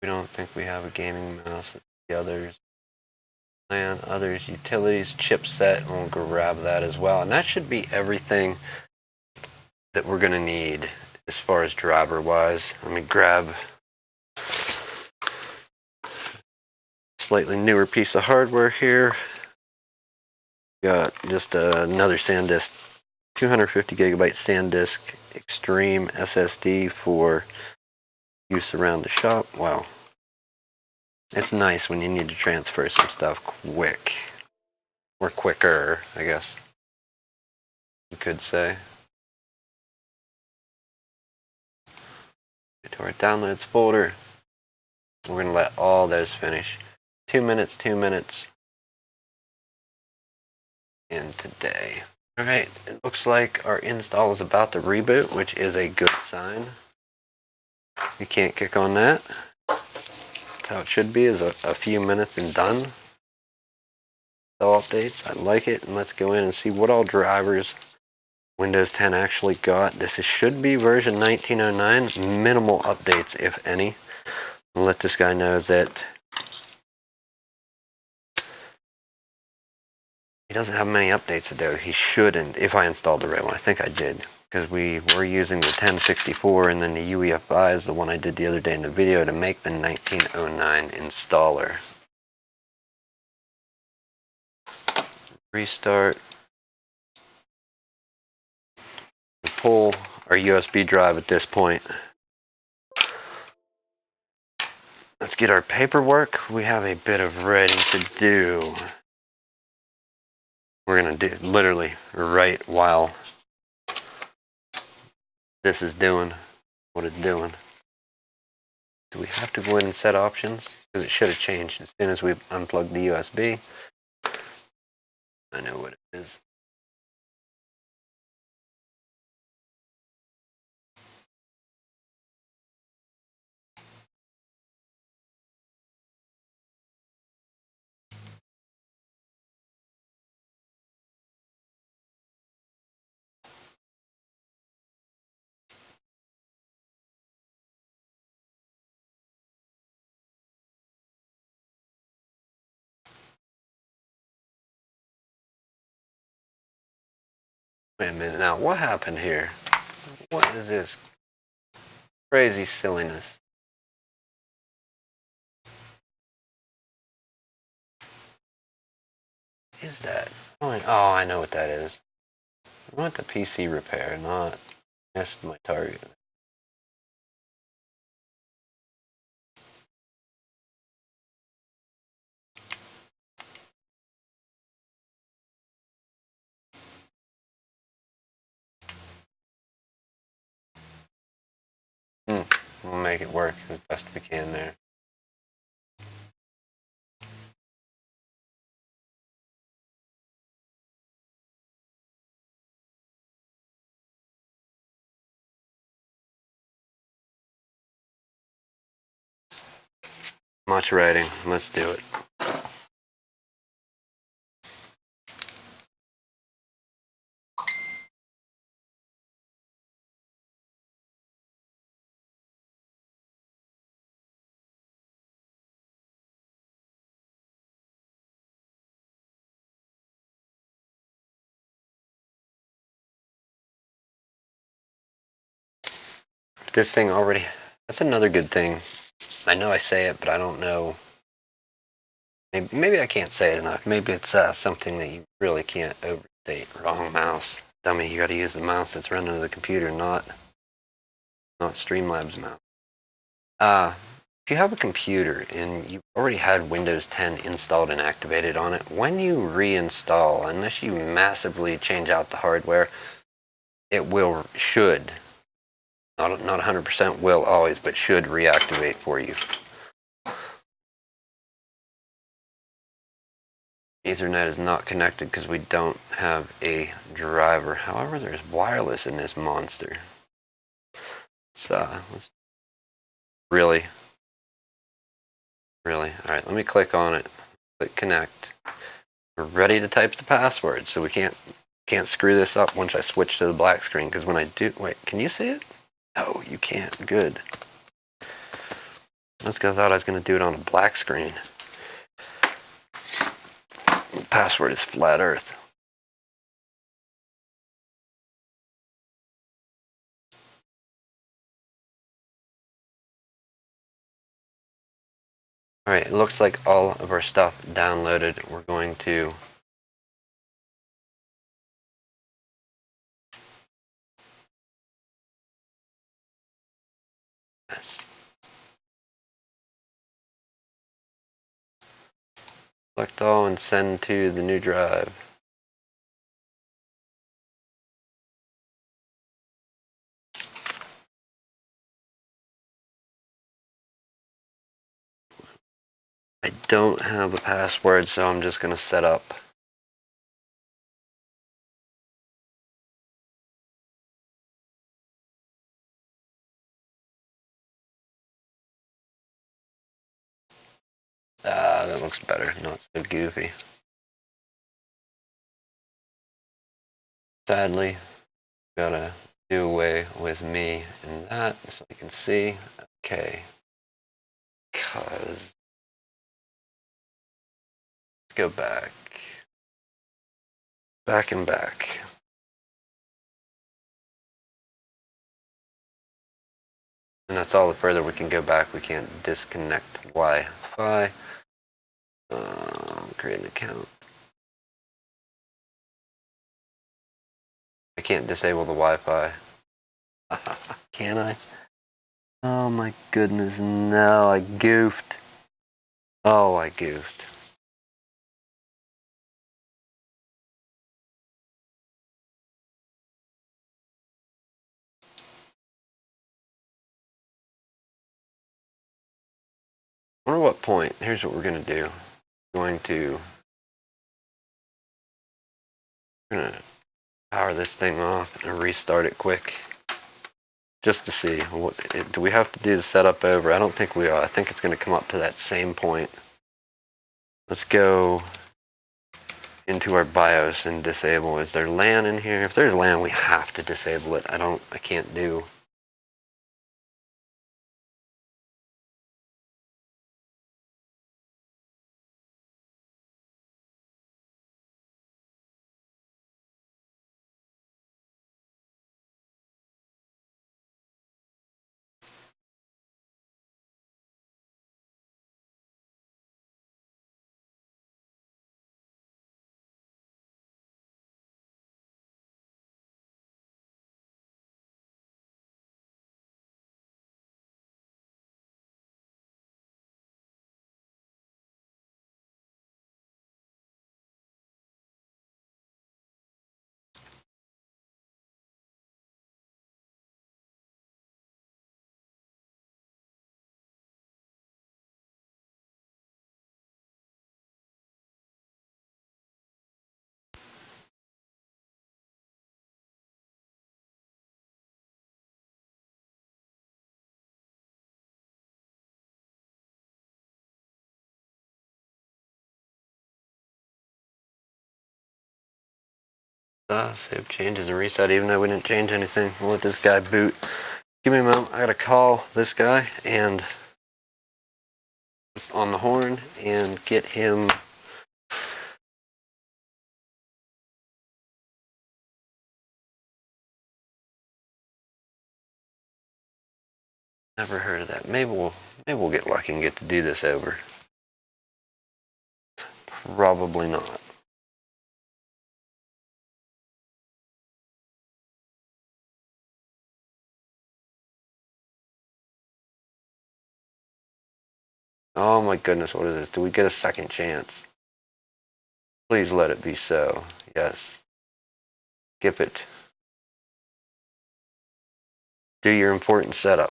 Speaker 1: We don't think we have a gaming mouse. It's the others. LAN, others, utilities, chipset, and we'll grab that as well. And that should be everything that we're going to need as far as driver wise. Let me grab a slightly newer piece of hardware here. Got just another SanDisk, 250 gigabyte SanDisk Extreme SSD for use around the shop. Wow. It's nice when you need to transfer some stuff quick. Or quicker, I guess you could say. Get to our downloads folder. We're going to let all those finish. 2 minutes, 2 minutes. And today. Alright, it looks like our install is about to reboot, which is a good sign. You can't kick on that. That's how it should be, is a few minutes and done. Install updates, I like it, and let's go in and see what all drivers Windows 10 actually got. This should be version 1909, minimal updates if any. I'll let this guy know that he doesn't have many updates to do. He shouldn't, if I installed the right one. I think I did, because we were using the 1064 and then the UEFI is the one I did the other day in the video to make the 1909 installer. Restart. We pull our USB drive at this point. Let's get our paperwork. We have a bit of writing to do. We're going to do literally right while this is doing what it's doing. Do we have to go in and set options? Because it should have changed as soon as we unplugged the USB. I know what it is. Wait a minute now, what happened here? What is this crazy silliness? What is that? Oh, I know what that is. I want the PC repair, not mess my target. We'll make it work as best we can there. Much writing. Let's do it. This thing already, that's another good thing. I know I say it, but I don't know. Maybe I can't say it enough. Maybe it's something that you really can't overstate. Wrong mouse. Dummy, you gotta use the mouse that's running to the computer, not Streamlabs mouse. If you have a computer and you've already had Windows 10 installed and activated on it, when you reinstall, unless you massively change out the hardware, it should, not 100% will always, but should reactivate for you. Ethernet is not connected because we don't have a driver. However, there's wireless in this monster. So, let's really. Alright, let me click on it. Click connect. We're ready to type the password, so we can't Can't screw this up once I switch to the black screen, because when I do, wait, can you see it? No, you can't. Good. That's because I thought I was going to do it on a black screen. The password is flat earth. Alright, it looks like all of our stuff downloaded. We're going to select all and send to the new drive. I don't have the password, so I'm just going to set up. That looks better, not so goofy. Sadly, gotta do away with me in that so you can see. Okay. Because let's go back. Back and back. And that's all the further we can go back. We can't disconnect Wi-Fi. Create an account. I can't disable the Wi-Fi. Can I? Oh my goodness, no, I goofed. Oh, I goofed. I wonder what point. Here's what we're going to do. We're going to power this thing off and restart it quick. Just to see. Do we have to do the setup over? I don't think we are. I think it's going to come up to that same point. Let's go into our BIOS and disable. Is there LAN in here? If there's LAN, we have to disable it. I can't do. Save changes and reset, even though we didn't change anything. We'll let this guy boot. Give me a moment. I gotta call this guy and on the horn and get him. Never heard of that. Maybe we'll get lucky and get to do this over. Probably not. Oh my goodness, what is this? Do we get a second chance? Please let it be so. Yes. Skip it. Do your important setup.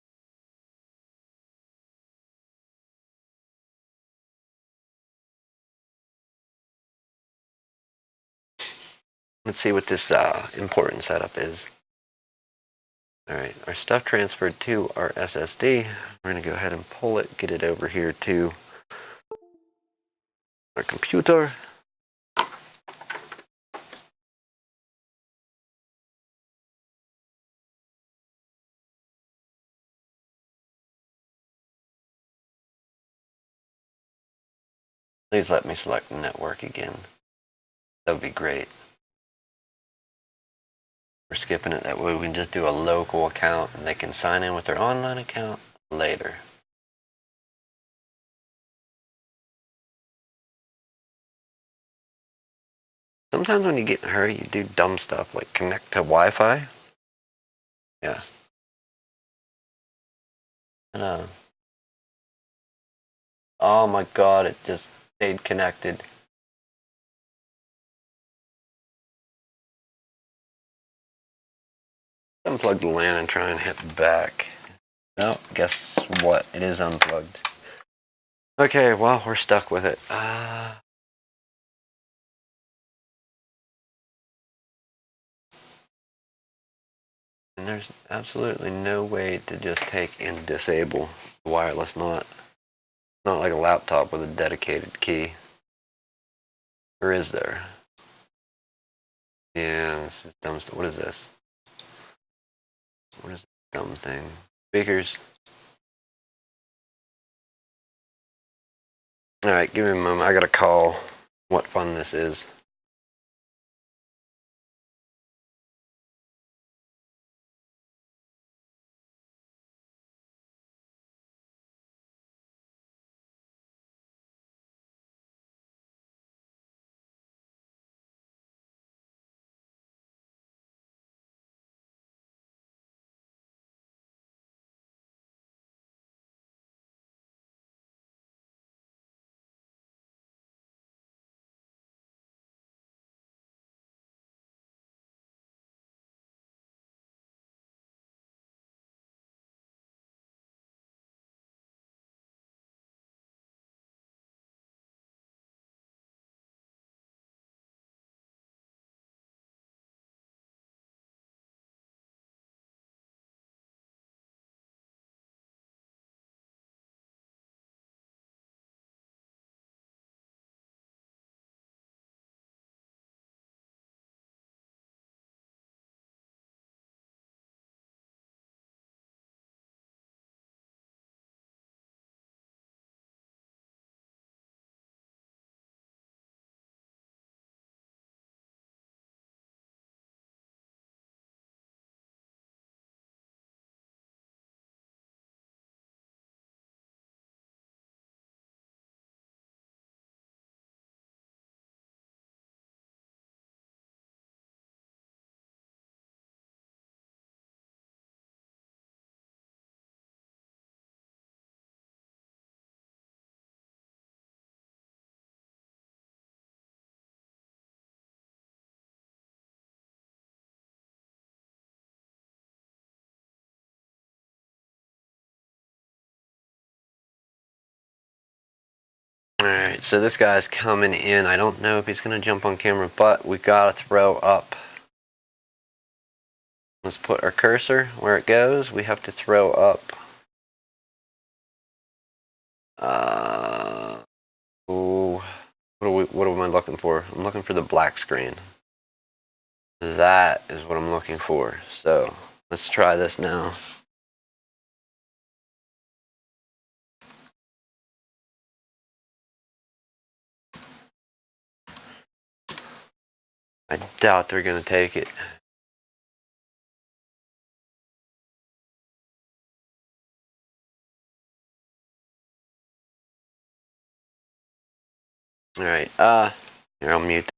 Speaker 1: Let's see what this important setup is. Alright, our stuff transferred to our SSD. We're going to go ahead and pull it, get it over here to our computer. Please let me select network again. That would be great. We're skipping it, that way we can just do a local account and they can sign in with their online account later. Sometimes when you get in a hurry, you do dumb stuff like connect to Wi-Fi. Yeah. And, oh my god, it just stayed connected. Unplug the LAN and try and hit back. No, guess what? It is unplugged. Okay, well, we're stuck with it. And there's absolutely no way to just take and disable wireless not like a laptop with a dedicated key. Or is there? Yeah, this is dumb stuff. What is this? What is this dumb thing? Speakers. Alright, give me a moment. I gotta call what fun this is. Alright, so this guy's coming in. I don't know if he's gonna jump on camera, but we gotta throw up. Let's put our cursor where it goes. We have to throw up. Ooh, what am I looking for? I'm looking for the black screen. That is what I'm looking for. So let's try this now. I doubt they're gonna take it. Alright, here, I'll mute.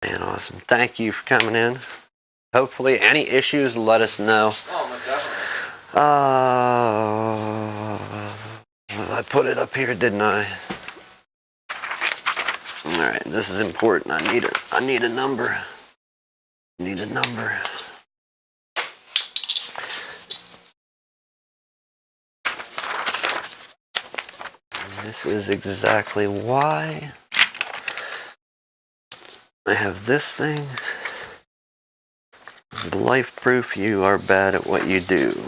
Speaker 1: Man, awesome. Thank you for coming in. Hopefully, any issues, let us know.
Speaker 2: Oh, most definitely.
Speaker 1: I put it up here, didn't I? All right, this is important. I need a number. Need a number. And this is exactly why I have this thing. Life proof you are bad at what you do.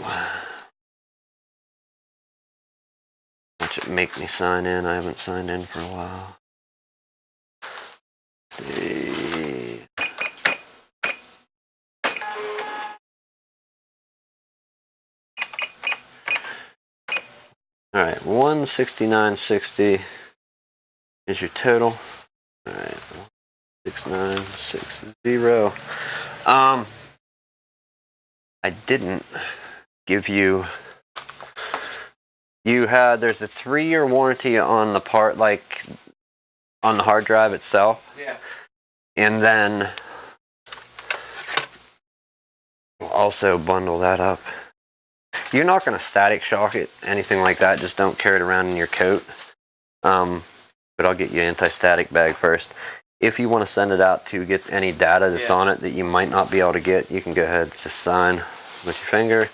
Speaker 1: Watch it make me sign in. I haven't signed in for a while. Let's see. All right, 169.60 is your total. All right, 169.60. I didn't give you. There's a 3-year warranty on the part, like on the hard drive itself.
Speaker 2: Yeah.
Speaker 1: And then we'll also bundle that up. You're not going to static shock it, anything like that. Just don't carry it around in your coat. But I'll get you an anti-static bag first. If you want to send it out to get any data that's on it that you might not be able to get, you can go ahead and just sign with your finger.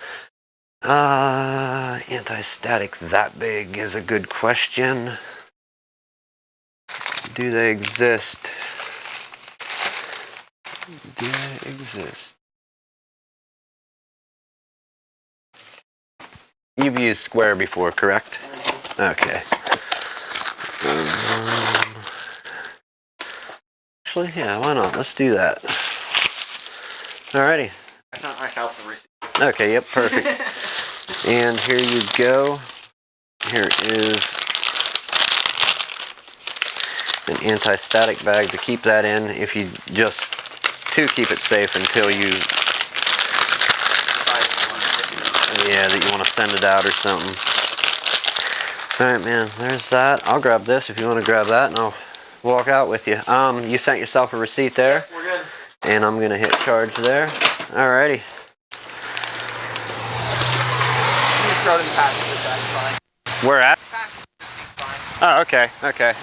Speaker 1: Anti-static that big is a good question. Do they exist? Do they exist? You've used Square before, correct? Okay. Actually, yeah, why not? Let's do that. Alrighty.
Speaker 2: That's not myself the receipt.
Speaker 1: Okay, yep, perfect. And here you go. Here is an anti-static bag to keep that in, if you just to keep it safe until you that you want to send it out or something. Alright, man, there's that. I'll grab this if you want to grab that, and I'll walk out with you. You sent yourself a receipt there?
Speaker 2: We're good.
Speaker 1: And I'm gonna hit charge there. Alrighty.
Speaker 2: Just throw it in the passenger seat, that's fine.
Speaker 1: Where at?
Speaker 2: Passenger seat's fine.
Speaker 1: Oh, okay, okay.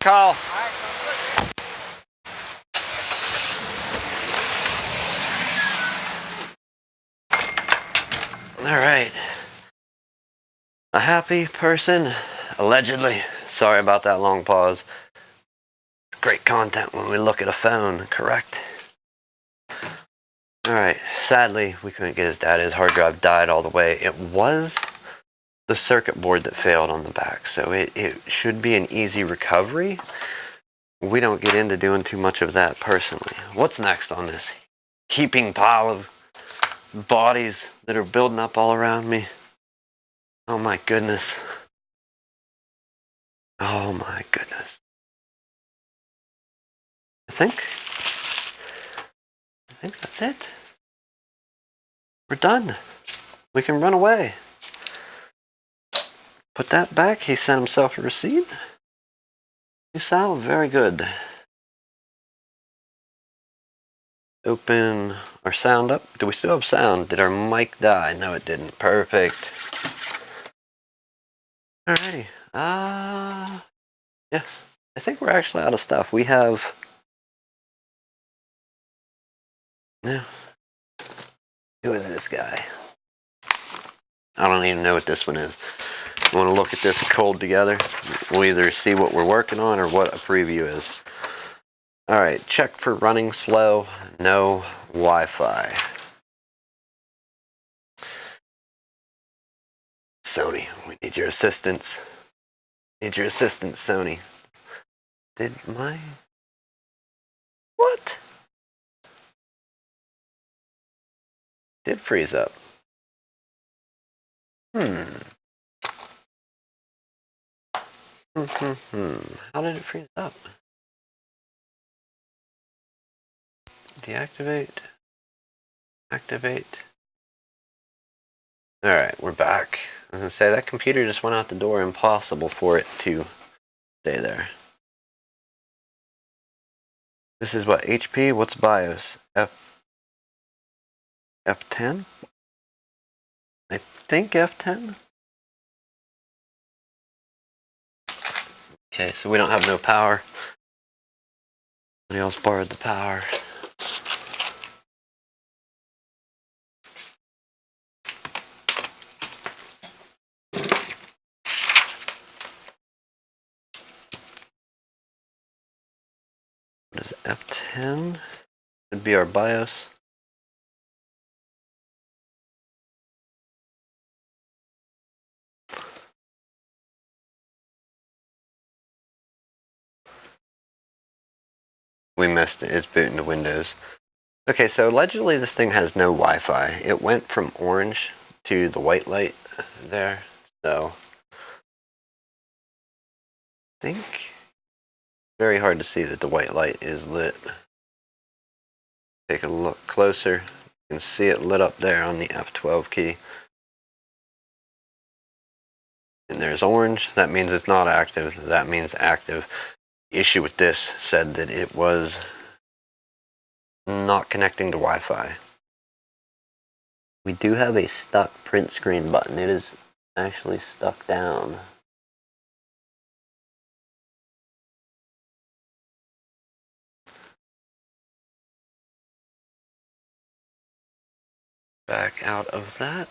Speaker 1: Call.
Speaker 2: Alright, sounds good.
Speaker 1: Alright. A happy person, allegedly. Sorry about that long pause. Great content when we look at a phone, correct? Alright, sadly, we couldn't get his data. His hard drive died all the way. It was the circuit board that failed on the back, so it should be an easy recovery. We don't get into doing too much of that personally. What's next on this heaping pile of bodies that are building up all around me? Oh my goodness. Oh my goodness. I think that's it. We're done. We can run away. Put that back. He sent himself a receipt. You sound very good. Open our sound up. Do we still have sound? Did our mic die? No, it didn't. Perfect. Alrighty. Yeah. I think we're actually out of stuff. We have... Yeah. Who is this guy? I don't even know what this one is. You want to look at this cold together? We'll either see what we're working on or what a preview is. Alright, check for running slow. No Wi-Fi. Sony, we need your assistance. Need your assistance, Sony. Did my... What? Did freeze up. How did it freeze up? Deactivate. Activate. Alright, we're back. I was gonna say, that computer just went out the door. Impossible for it to stay there. This is what, HP? What's BIOS? F10? I think F10? Okay, so we don't have no power. Somebody else borrowed the power. What is it, F10? Should be our BIOS. We missed it. It's booting to Windows. Okay, so allegedly this thing has no Wi-Fi. It went from orange to the white light there. So I think very hard to see that the white light is lit. Take a look closer. You can see it lit up there on the F12 key. And there's orange. That means it's not active. That means active. The issue with this said that it was not connecting to Wi-Fi. We do have a stuck print screen button. It is actually stuck down. Back out of that.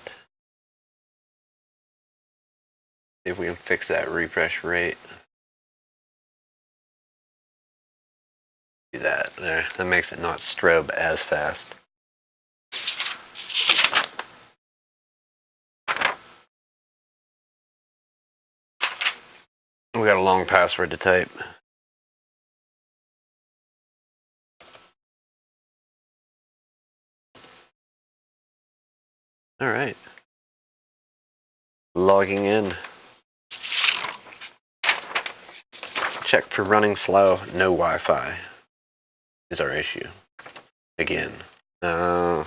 Speaker 1: See if we can fix that refresh rate. Do that there. That makes it not strobe as fast. We got a long password to type. All right. Logging in. Check for running slow. No Wi-Fi is our issue. Again. How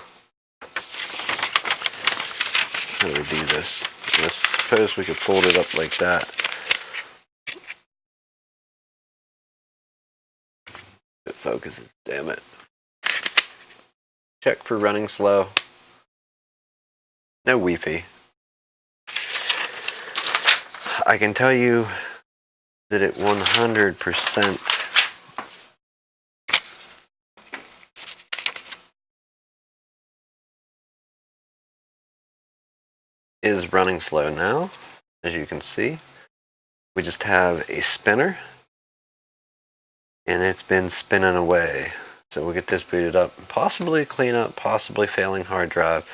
Speaker 1: do we do this? I suppose we could fold it up like that. It focuses, damn it. Check for running slow. No Wi-Fi. I can tell you that it 100% is running slow now, as you can see. We just have a spinner, and it's been spinning away. So we'll get this booted up, possibly clean up, possibly failing hard drive.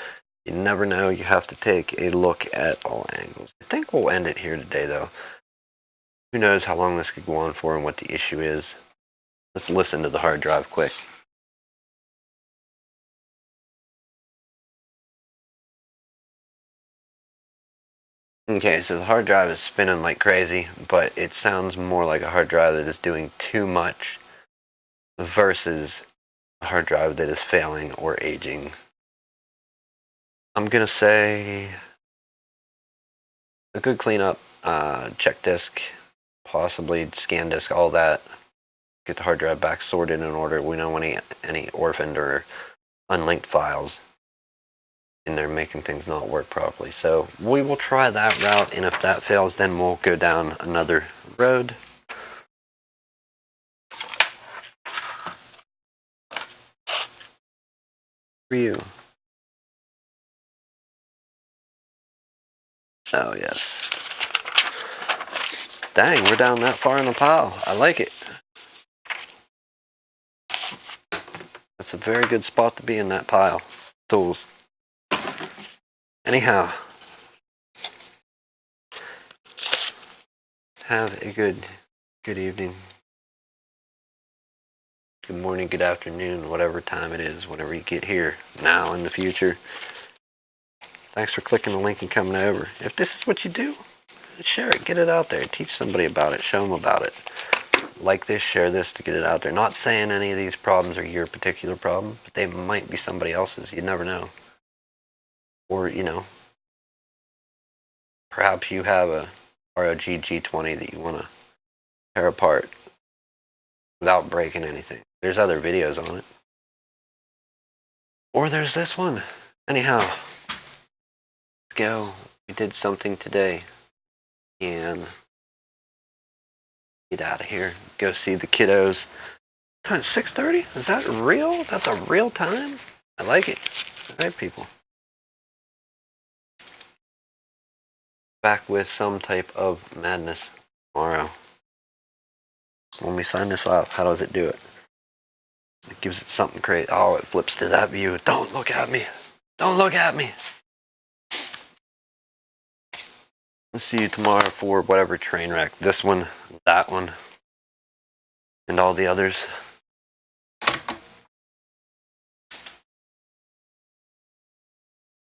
Speaker 1: You never know. You have to take a look at all angles. I think we'll end it here today, though. Who knows how long this could go on for and what the issue is. Let's listen to the hard drive quick. Okay, so the hard drive is spinning like crazy, but it sounds more like a hard drive that is doing too much versus a hard drive that is failing or aging. I'm gonna say a good cleanup, check disk, possibly scan disk, all that. Get the hard drive back sorted in order. We don't want any orphaned or unlinked files in there making things not work properly. So we will try that route, and if that fails, then we'll go down another road. For you. Oh yes. Dang, we're down that far in the pile. I like it. That's a very good spot to be in that pile. Tools. Anyhow, have a good evening, good morning, good afternoon, whatever time it is, whenever you get here, now in the future. Thanks for clicking the link and coming over. If this is what you do, share it, get it out there, teach somebody about it, show them about it. Like this, share this to get it out there. Not saying any of these problems are your particular problem, but they might be somebody else's. You never know. Or, you know, perhaps you have a ROG G20 that you want to tear apart without breaking anything. There's other videos on it. Or there's this one. Anyhow, let's go. We did something today. And get out of here. Go see the kiddos. Time 6:30? Is that real? That's a real time? I like it. All right, people. Back with some type of madness tomorrow. When we sign this off, how does it do it? It gives it something great. Oh, it flips to that view. Don't look at me. Don't look at me. I'll see you tomorrow for whatever train wreck. This one, that one, and all the others.